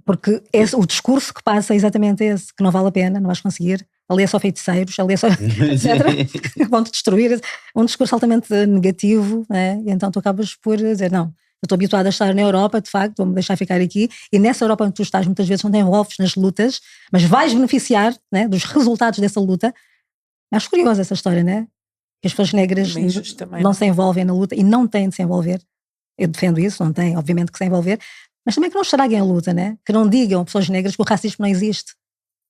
Porque o discurso que passa é exatamente esse, que não vale a pena, não vais conseguir, ali é só feiticeiros, ali é só etc. Vão-te destruir, um discurso altamente negativo, né? E então tu acabas por dizer, não, eu estou habituada a estar na Europa, de facto, vou-me deixar ficar aqui, e nessa Europa onde tu estás muitas vezes não te envolves nas lutas, mas vais beneficiar, né, dos resultados dessa luta. Acho curiosa essa história, né? Que as pessoas negras não se envolvem na luta e não têm de se envolver. Eu defendo isso, não têm, obviamente, que se envolver, mas também que não estraguem a luta, né? Que não digam, pessoas negras, que o racismo não existe.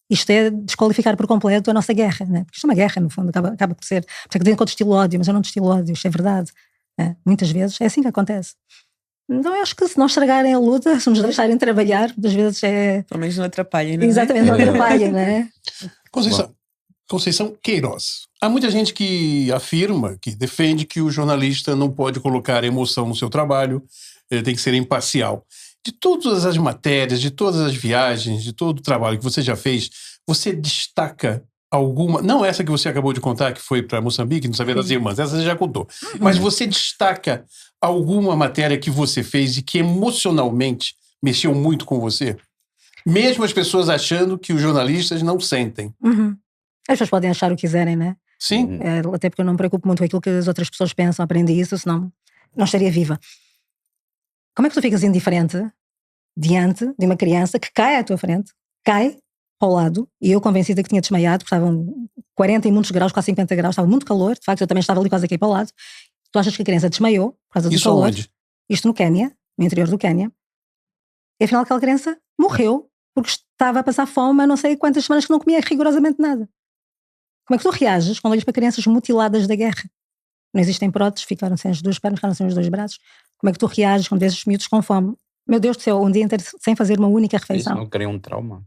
Isto é desqualificar por completo a nossa guerra, né? Porque isto é uma guerra, no fundo, acaba por ser. Porque dizem que eu destilo ódio, mas eu não destilo ódio, isto é verdade. Né? Muitas vezes é assim que acontece. Então eu acho que se não estragarem a luta, se nos deixarem trabalhar, muitas vezes é... Pelo menos não atrapalhem, não é? Exatamente, não atrapalhem, não é? Conceição Queiroz. Há muita gente que afirma, que defende que o jornalista não pode colocar emoção no seu trabalho, ele tem que ser imparcial. De todas as matérias, de todas as viagens, de todo o trabalho que você já fez, você destaca alguma... Não essa que você acabou de contar, que foi para Moçambique, não sabia das irmãs, essa você já contou. Mas você destaca alguma matéria que você fez e que emocionalmente mexeu muito com você? Mesmo as pessoas achando que os jornalistas não sentem. As pessoas podem achar o que quiserem, né? Sim. Até porque eu não me preocupo muito com aquilo que as outras pessoas pensam, aprendi isso, senão não estaria viva. Como é que tu ficas indiferente diante de uma criança que cai à tua frente, cai ao lado, e eu convencida que tinha desmaiado, porque estavam 40 e muitos graus, quase 50 graus, estava muito calor, de facto eu também estava ali quase aqui para o lado. Tu achas que a criança desmaiou por causa do Isso calor? aonde? Isto no Quénia, no interior do Quénia. E afinal aquela criança morreu porque estava a passar fome há não sei quantas semanas que não comia rigorosamente nada. Como é que tu reages quando olhas para crianças mutiladas da guerra? Não existem próteses, ficaram sem as duas pernas, ficaram sem os dois braços. Como é que tu reages quando vês os miúdos com fome? Meu Deus do céu, um dia inteiro sem fazer uma única refeição. Isso não cria um trauma?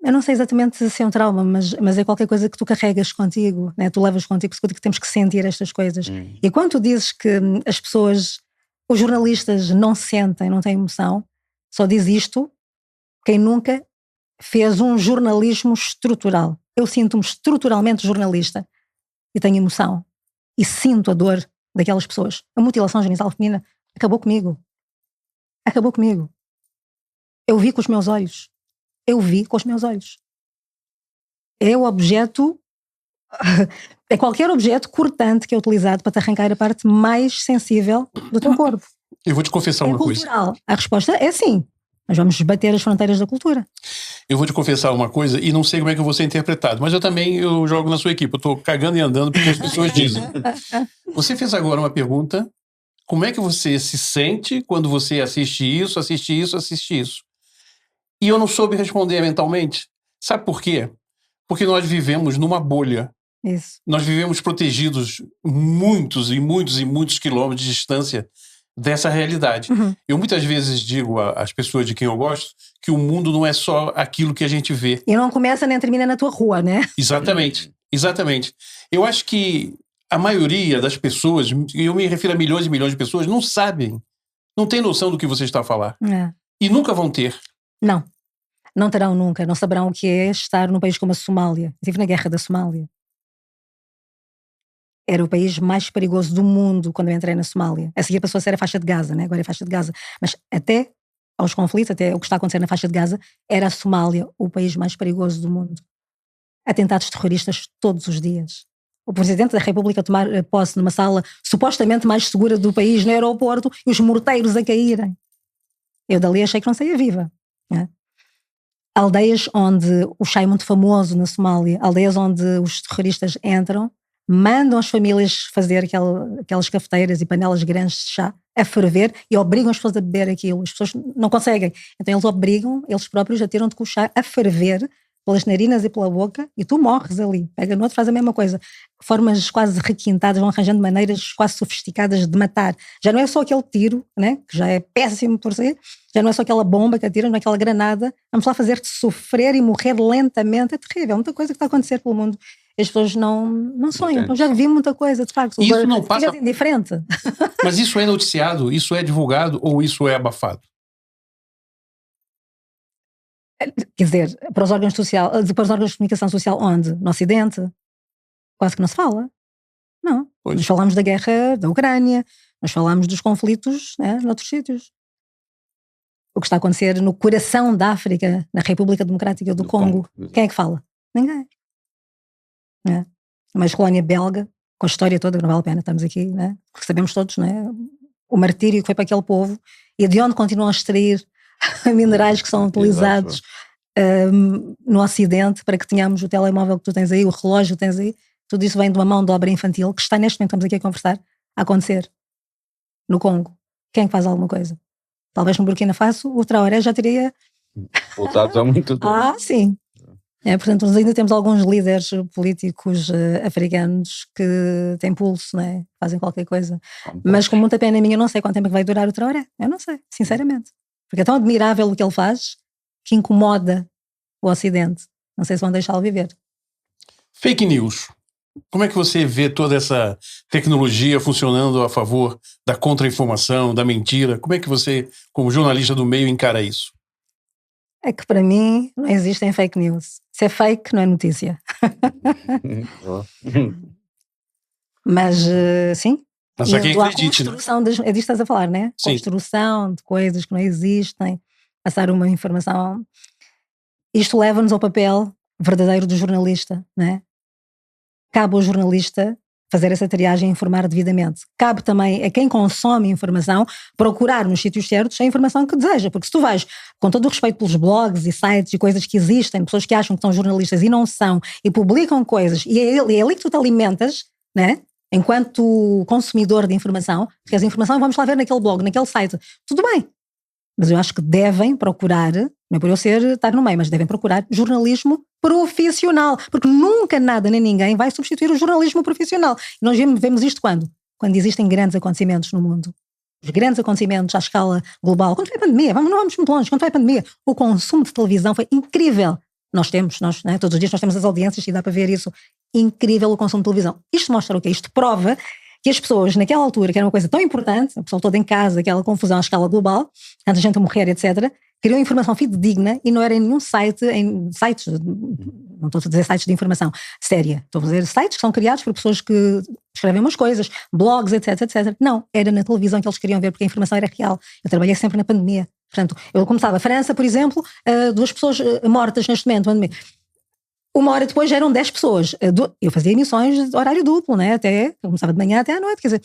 Eu não sei exatamente se é um trauma, mas é qualquer coisa que tu carregas contigo, né? Tu levas contigo, que temos que sentir estas coisas. E quando tu dizes que as pessoas, os jornalistas não sentem, não têm emoção, só diz isto quem nunca fez um jornalismo estrutural. Eu sinto-me estruturalmente jornalista e tenho emoção. E sinto a dor daquelas pessoas. A mutilação genital feminina acabou comigo. Acabou comigo. Eu vi com os meus olhos. Eu vi com os meus olhos. É o objeto, é qualquer objeto cortante que é utilizado para te arrancar a parte mais sensível do teu corpo. Eu vou te confessar uma coisa. A resposta é sim. Nós vamos bater as fronteiras da cultura. Eu vou te confessar uma coisa e não sei como é que eu vou ser interpretado, mas eu jogo na sua equipe. Eu tô cagando e andando porque as pessoas dizem. Você fez agora uma pergunta: como é que você se sente quando você assiste isso, assiste isso, assiste isso? E eu não soube responder mentalmente. Sabe por quê? Porque nós vivemos numa bolha. Isso. Nós vivemos protegidos muitos e muitos e muitos quilômetros de distância dessa realidade. Eu muitas vezes digo às pessoas de quem eu gosto que o mundo não é só aquilo que a gente vê. E não começa nem termina na tua rua, né? Exatamente, exatamente. Eu acho que a maioria das pessoas, e eu me refiro a milhões e milhões de pessoas, não sabem, não tem noção do que você está a falar. E nunca vão ter. Não terão nunca, não saberão o que é estar num país como a Somália. Eu estive na guerra da Somália. Era o país mais perigoso do mundo quando eu entrei na Somália. A seguir passou a ser a faixa de Gaza, né? Agora é a faixa de Gaza. Mas até aos conflitos, até o que está a acontecer na faixa de Gaza, era a Somália o país mais perigoso do mundo. Atentados terroristas todos os dias. O presidente da República a tomar posse numa sala supostamente mais segura do país, no aeroporto, e os morteiros a caírem. Eu dali achei que não saía viva, né? Aldeias onde o chá é muito famoso na Somália, aldeias onde os terroristas entram, mandam as famílias fazer aquelas cafeteiras e panelas grandes de chá a ferver e obrigam as pessoas a beber aquilo. As pessoas não conseguem. Então eles obrigam, eles próprios atiram-te com o chá a ferver pelas narinas e pela boca e tu morres ali. Pega no outro, faz a mesma coisa. Formas quase requintadas, vão arranjando maneiras quase sofisticadas de matar. Já não é só aquele tiro, né, que já é péssimo por si, já não é só aquela bomba que atiram, não é aquela granada. Vamos lá fazer-te sofrer e morrer lentamente. É terrível, muita coisa que está a acontecer pelo mundo. As pessoas não sonham. Então já vi muita coisa, de facto. Isso não passa... Fica indiferente. Mas isso é noticiado, isso é divulgado ou isso é abafado? Quer dizer, para os órgãos de comunicação social, onde? No Ocidente? Quase que não se fala. Não. Pois. Nós falamos da guerra da Ucrânia, nós falamos dos conflitos, né, noutros sítios. O que está a acontecer no coração da África, na República Democrática do Congo. Quem é que fala? Ninguém. É. Uma colónia belga, com a história toda, que não vale a pena estarmos aqui, né? Porque sabemos todos, né, o martírio que foi para aquele povo e de onde continuam a extrair minerais que são utilizados no Ocidente para que tenhamos o telemóvel que tu tens aí, o relógio que tens aí. Tudo isso vem de uma mão de obra infantil que está neste momento, estamos aqui a conversar, a acontecer no Congo. Quem faz alguma coisa? Talvez no Burkina Faso o Traoré já teria voltados há muito tempo. Sim. Portanto, nós ainda temos alguns líderes políticos africanos que têm pulso, né? Fazem qualquer coisa. Mas com muita pena minha, eu não sei quanto tempo é que vai durar o Traoré. Eu não sei, sinceramente. Porque é tão admirável o que ele faz que incomoda o Ocidente. Não sei se vão deixá-lo viver. Fake news. Como é que você vê toda essa tecnologia funcionando a favor da contra-informação, da mentira? Como é que você, como jornalista do meio, encara isso? É que para mim não existem fake news. Se é fake, não é notícia. Mas sim. Mas há quem acredite, né? É disto que estás a falar, né? Sim. Construção de coisas que não existem, passar uma informação. Isto leva-nos ao papel verdadeiro do jornalista, né? cabe ao jornalista fazer essa triagem e informar devidamente. Cabe também a quem consome informação procurar nos sítios certos a informação que deseja, porque se tu vais, com todo o respeito pelos blogs e sites e coisas que existem, pessoas que acham que são jornalistas e não são, e publicam coisas, e é ali que tu te alimentas, né? Enquanto consumidor de informação, porque essa informação vamos lá ver naquele blog, naquele site, tudo bem, mas eu acho que devem procurar, não é por eu estar no meio, mas devem procurar jornalismo profissional, porque nunca nada nem ninguém vai substituir o jornalismo profissional. E nós vemos isto quando? Quando existem grandes acontecimentos no mundo. Os grandes acontecimentos à escala global. Quando foi a pandemia, não vamos muito longe, quando foi a pandemia, o consumo de televisão foi incrível. Nós, né, todos os dias nós temos as audiências e dá para ver isso. Incrível o consumo de televisão. Isto mostra o quê? Isto prova que as pessoas, naquela altura, que era uma coisa tão importante, a pessoa toda em casa, aquela confusão à escala global, tanta gente a morrer, etc., queriam informação fidedigna e não era em nenhum site, em sites, não estou a dizer sites de informação séria, estou a dizer sites que são criados por pessoas que escrevem umas coisas, blogs, etc, etc. Não, era na televisão que eles queriam ver, porque a informação era real. Eu trabalhei sempre na pandemia. Portanto, eu começava a França, por exemplo, 2 pessoas mortas neste momento, pandemia. 1 hora depois já eram 10 pessoas. Eu fazia emissões de horário duplo, né? Eu começava de manhã até à noite, quer dizer.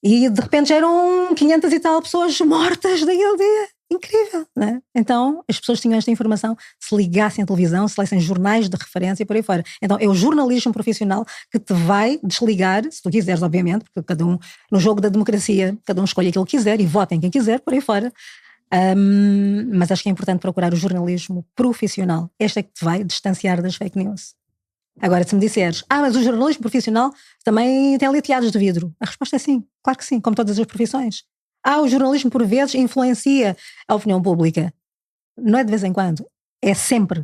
E de repente já eram 500 e tal pessoas mortas daquele dia. Incrível, né? Então as pessoas tinham esta informação se ligassem à televisão, se lessem jornais de referência e por aí fora. Então é o jornalismo profissional que te vai desligar, se tu quiseres, obviamente, porque cada um, no jogo da democracia, cada um escolhe aquilo que quiser e vota em quem quiser, por aí fora. Mas acho que é importante procurar o jornalismo profissional. Este é que te vai distanciar das fake news. Agora, se me disseres, mas o jornalismo profissional também tem ali telhados de vidro. A resposta é sim, claro que sim, como todas as profissões. O jornalismo por vezes influencia a opinião pública. Não é de vez em quando, é sempre.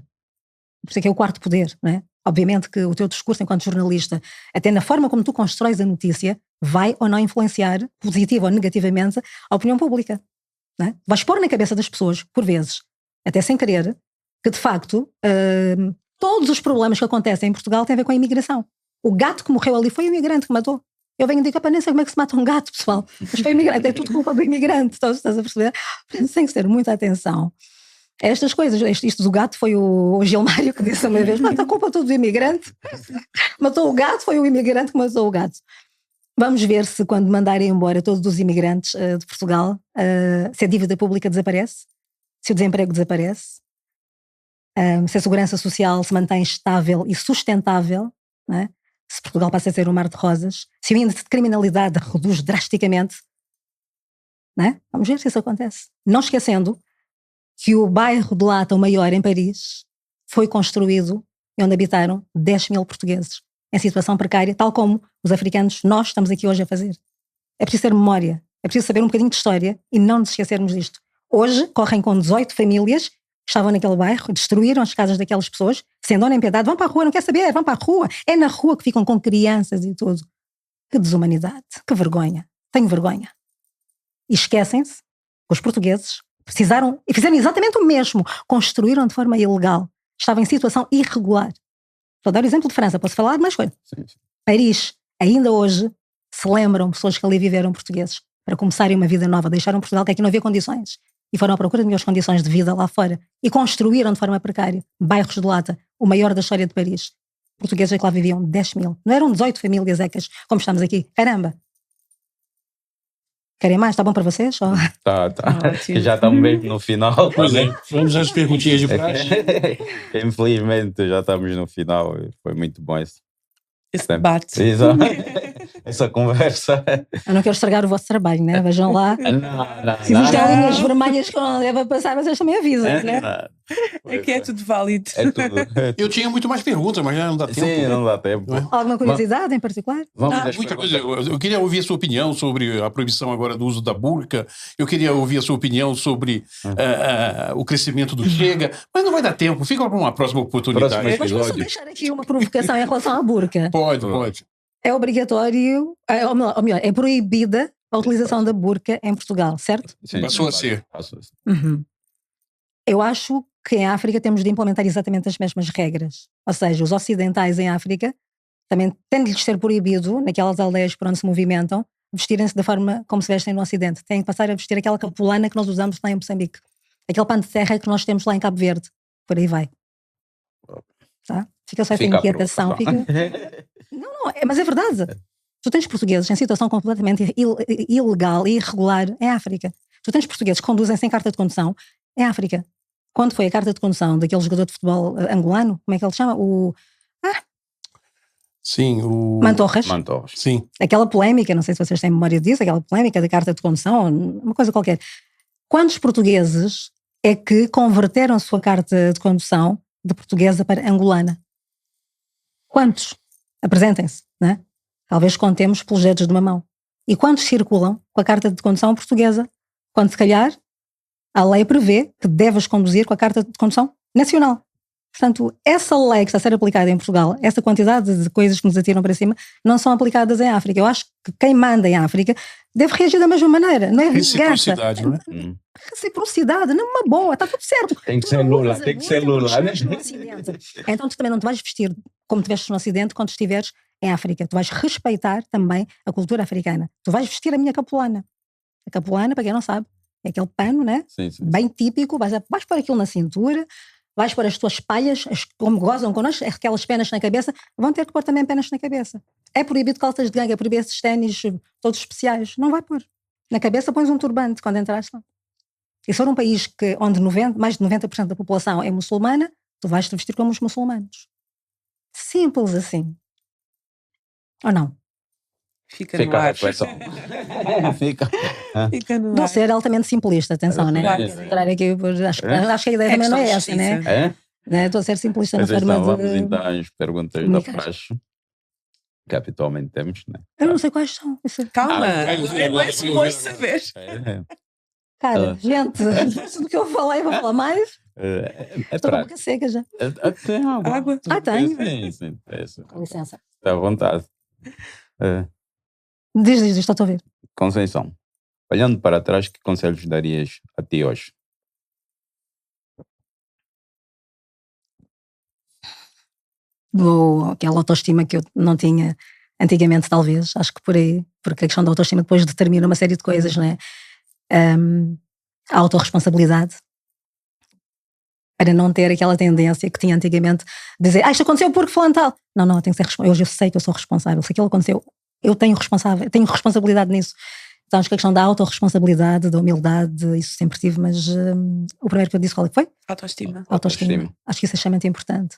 Por isso é que é o quarto poder, não é? Obviamente que o teu discurso enquanto jornalista, até na forma como tu constróis a notícia, vai ou não influenciar, positivo ou negativamente, a opinião pública. Não é? Vais pôr na cabeça das pessoas, por vezes, até sem querer, que de facto todos os problemas que acontecem em Portugal têm a ver com a imigração. O gato que morreu ali foi o imigrante que matou. Eu venho dizer, nem sei como é que se mata um gato, pessoal. Mas foi imigrante, é tudo culpa do imigrante, estás a perceber? Tem que ter muita atenção. Estas coisas, isto do gato foi o Gilmário que disse uma vez, a culpa toda do imigrante. Matou o gato, foi o imigrante que matou o gato. Vamos ver se quando mandarem embora todos os imigrantes de Portugal, se a dívida pública desaparece, se o desemprego desaparece, se a segurança social se mantém estável e sustentável, não é? Se Portugal passa a ser um mar de rosas, se o índice de criminalidade reduz drasticamente, não é? Vamos ver se isso acontece. Não esquecendo que o bairro de Lata, o maior em Paris, foi construído e onde habitaram 10 mil portugueses em situação precária, tal como os africanos, nós estamos aqui hoje a fazer. É preciso ter memória, é preciso saber um bocadinho de história e não nos esquecermos disto. Hoje correm com 18 famílias que estavam naquele bairro, destruíram as casas daquelas pessoas, sem dó nem piedade, vão para a rua, não quer saber, vão para a rua. É na rua que ficam com crianças e tudo. Que desumanidade, que vergonha. Tenho vergonha. E esquecem-se que os portugueses precisaram, e fizeram exatamente o mesmo, construíram de forma ilegal, estavam em situação irregular. Vou dar o exemplo de França, posso falar de mais coisa. Paris, ainda hoje, se lembram pessoas que ali viveram portugueses, para começarem uma vida nova, deixaram Portugal, que aqui não havia condições, e foram à procura de melhores condições de vida lá fora, e construíram de forma precária bairros de Lata, o maior da história de Paris. Portugueses é que lá viviam 10 mil, não eram 18 famílias ecas, como estamos aqui. Caramba! Querem mais? Está bom para vocês? Tá. Já estamos mesmo no final. Pois é, vamos às perguntinhas de praxe. Infelizmente já estamos no final. Foi muito bom esse debate. Exato. Essa conversa. Eu não quero estragar o vosso trabalho, né? Vejam lá. Não. Se existem linhas vermelhas que eu não devo passar, mas eles também avisam, né? Aqui é tudo válido. É tudo. Eu tinha muito mais perguntas, mas já não dá tempo. Sim, não dá tempo. Alguma curiosidade em particular? Muita coisa. Eu queria ouvir a sua opinião sobre a proibição agora do uso da burca. Eu queria ouvir a sua opinião sobre o crescimento do Chega. Mas não vai dar tempo. Fica para uma próxima oportunidade. Mas posso deixar aqui uma provocação em relação à burca? Pode. É obrigatório, ou melhor, é proibida a utilização da burca em Portugal, certo? Sim, passou a ser. Uhum. Eu acho que em África temos de implementar exatamente as mesmas regras. Ou seja, os ocidentais em África também tem de lhes ser proibido, naquelas aldeias por onde se movimentam, vestirem-se da forma como se vestem no Ocidente. Têm que passar a vestir aquela capulana que nós usamos lá em Moçambique. Aquele pano de terra que nós temos lá em Cabo Verde. Por aí vai. Tá? Fica só essa inquietação. mas é verdade. Tu tens portugueses em situação completamente ilegal e irregular em África. Tu tens portugueses que conduzem sem carta de condução em África. Quando foi a carta de condução daquele jogador de futebol angolano, como é que ele chama? Sim, o... Mantorras. Sim. Aquela polémica, não sei se vocês têm memória disso, aquela polémica da carta de condução, uma coisa qualquer. Quantos portugueses é que converteram a sua carta de condução de portuguesa para angolana? Quantos? Apresentem-se, não é? Talvez contemos pelos dedos de uma mão. E quantos circulam com a carta de condução portuguesa? Quando, se calhar, a lei prevê que deves conduzir com a carta de condução nacional. Portanto, essa lei que está a ser aplicada em Portugal, essa quantidade de coisas que nos atiram para cima, não são aplicadas em África. Eu acho que quem manda em África deve reagir da mesma maneira. Não é reciprocidade, não é? Reciprocidade, não é uma boa, está tudo certo. Tem que ser Lula, tem que ser Lula. Então tu também não te vais vestir como te vestes no Ocidente quando estiveres em África. Tu vais respeitar também a cultura africana. Tu vais vestir a minha capulana. A capulana, para quem não sabe, é aquele pano, né? Sim. Bem típico, vais pôr aquilo na cintura, vais pôr as tuas palhas, como gozam connosco, aquelas penas na cabeça, vão ter que pôr também penas na cabeça. É proibido calças de gangue, é proibido esses ténis todos especiais. Não vai pôr. Na cabeça pões um turbante quando entraste lá. E se for um país onde mais de 90% da população é muçulmana, tu vais te vestir como os muçulmanos. Simples assim. Ou não? Fica no ar. Fica no ar. Vou ser altamente simplista, atenção, né? Acho que a ideia também não é essa, né? Estou a ser simplista na forma de... Vamos então às perguntas da praxe, que habitualmente temos, né? Eu não sei quais são. Calma, é suposto saber. Cara, gente, do que eu falei, vou falar mais. Estou com a boca seca já. Tem água? Tenho. Sim. Com licença. Está à vontade. Diz, estou a ouvir. Conceição, olhando para trás, que conselhos darias a ti hoje? Aquela autoestima que eu não tinha antigamente, talvez, acho que por aí, porque a questão da autoestima depois determina uma série de coisas, não é? A autorresponsabilidade, para não ter aquela tendência que tinha antigamente de dizer, isto aconteceu porque fulano tal. Não, eu tenho que ser responsável. Hoje eu sei que eu sou responsável. Se aquilo aconteceu, eu tenho responsabilidade nisso. Então acho que a questão da autorresponsabilidade, da humildade, isso sempre tive, mas o primeiro que eu disse qual é que foi? Autoestima. Acho que isso é extremamente importante.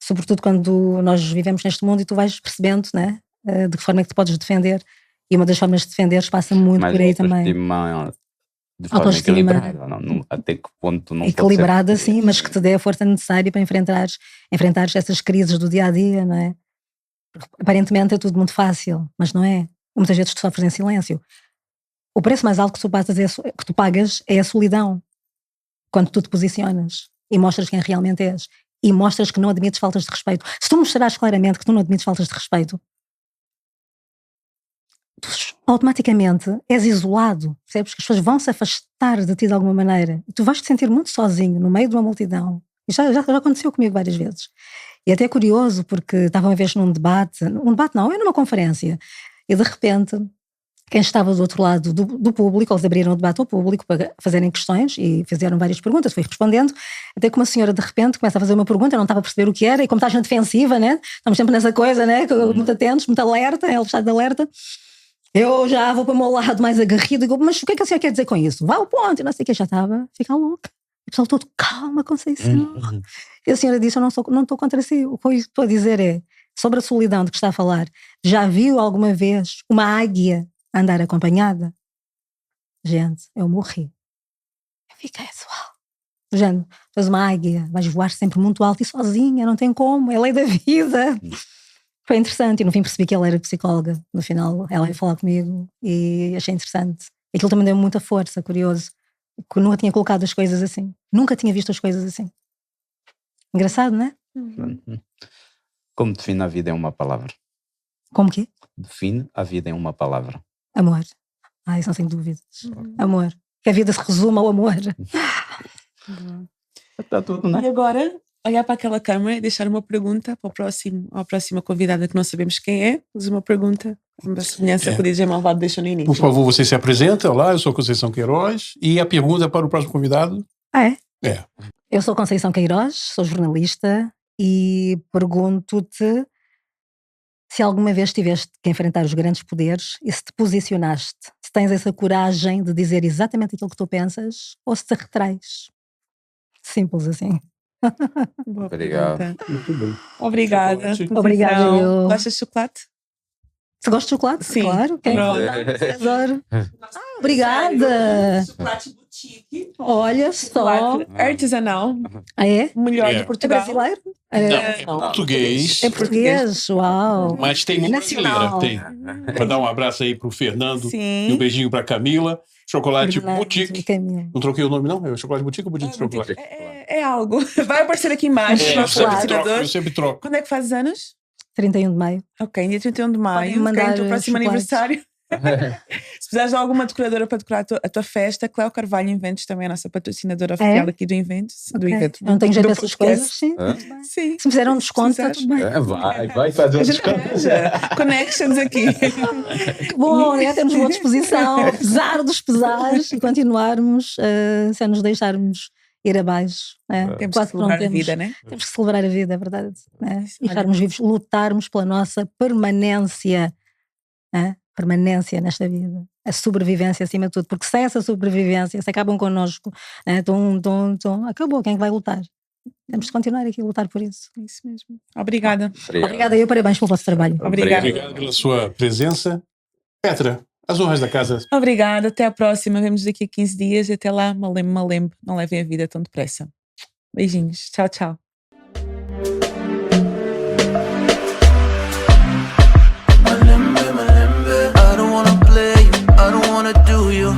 Sobretudo quando nós vivemos neste mundo e tu vais percebendo, né, de que forma é que te podes defender. E uma das formas de defender passa muito por aí também. De forma equilibrada, até que ponto não equilibrada, sim, mas que te dê a força necessária para enfrentares essas crises do dia-a-dia, não é? Porque, aparentemente é tudo muito fácil, mas não é. Muitas vezes tu sofres em silêncio. O preço mais alto que tu pagas é a solidão. Quando tu te posicionas e mostras quem realmente és. E mostras que não admites faltas de respeito. Se tu mostrares claramente que tu não admites faltas de respeito, tu automaticamente és isolado, percebes? Que as pessoas vão se afastar de ti de alguma maneira. Tu vais te sentir muito sozinho no meio de uma multidão. Isso já aconteceu comigo várias vezes. E até é curioso, porque estava uma vez num debate não, é numa conferência, e de repente quem estava do outro lado do público, eles abriram o debate ao público para fazerem questões e fizeram várias perguntas, fui respondendo, até que uma senhora de repente começa a fazer uma pergunta, eu não estava a perceber o que era, e como estás na defensiva, né? Estamos sempre nessa coisa, né? Muito atentos, muito alerta, é o estado de alerta. Eu já vou para o meu lado mais agarrido e digo, mas o que é que a senhora quer dizer com isso? Vá ao ponto, e não sei o que, já estava a ficar louca. E o pessoal todo, calma, Conceição. E a senhora disse, eu não estou contra si, o que eu estou a dizer é, sobre a solidão de que está a falar, já viu alguma vez uma águia andar acompanhada? Gente, eu morri. Eu fiquei uau. Gente, tu és uma águia, vais voar sempre muito alto e sozinha, não tem como, é lei da vida. Foi interessante, e no fim percebi que ela era psicóloga. No final ela ia falar comigo e achei interessante. Aquilo também deu muita força, curioso, que eu nunca tinha colocado as coisas assim, nunca tinha visto as coisas assim. Engraçado, não é? Como define a vida em uma palavra? Como que? Define a vida em uma palavra. Amor. Isso não tenho dúvidas. Amor. Que a vida se resuma ao amor. Está tudo, não é? E agora, olhar para aquela câmara e deixar uma pergunta para a próxima convidada que não sabemos quem é, mas uma pergunta, uma semelhança que o DJ Malvado deixou no início. Por favor, você se apresenta. Olá, eu sou Conceição Queiroz. E a pergunta para o próximo convidado? É. Eu sou Conceição Queiroz, sou jornalista e pergunto-te Se alguma vez tiveste que enfrentar os grandes poderes e se te posicionaste, se tens essa coragem de dizer exatamente aquilo que tu pensas ou se te retrais. Simples assim. Obrigado. Muito bem. Obrigada. Obrigada, eu. Gostas de chocolate? Você gosta de chocolate? Sim. Claro. Quem Não. adoro. Obrigada. Chocolate boutique. Olha só. Chocolate artesanal. Ah, é? Melhor É. de Portugal. É brasileiro? Não, é português. É português? Uau. Mas tem uma Nacional. brasileira. Tem. Para dar um abraço aí pro Fernando Sim. e um beijinho pra Camila. Chocolate Verdade, Boutique. Camila. Não troquei o nome, não? É chocolate Boutique ou Boutique de chocolate? É algo. Vai aparecer aqui embaixo. É, no eu nosso sempre patrocinador. troco, eu sempre troco. Quando é que fazes anos? 31 de maio. Ok, dia 31 de maio. Podem mandar Quem é o teu próximo chocolates. aniversário? Se precisares de alguma decoradora para decorar a tua festa, Cléo Carvalho Eventos também é a nossa patrocinadora oficial aqui do evento. Do Ok. evento Eu não tenho jeito do dessas podcast. coisas, sim. Sim. Se me fizeram um desconto, está tudo bem. Vai fazer A um gente desconto. arranja connections aqui. Que bom, né? Temos boa disposição, apesar dos pesares, e continuarmos sem nos deixarmos ir abaixo. Né? Temos Quase que celebrar a temos. vida, né? Temos que celebrar a vida, é verdade. Né? E Olha. estarmos vivos, lutarmos pela nossa permanência, né? Permanência nesta vida. A sobrevivência acima de tudo, porque sem essa sobrevivência, se acabam connosco, né? Acabou, quem é que vai lutar? Temos de continuar aqui a lutar por isso. Isso mesmo. Obrigada. Obrigada e parabéns pelo vosso trabalho. Obrigada. Obrigado pela sua presença. Petra, as honras da casa. Obrigada. Até à próxima. Vemos daqui a 15 dias. E até lá, malembe. Não levem a vida tão depressa. Beijinhos. Tchau, tchau. I don't wanna play you, I don't wanna do you.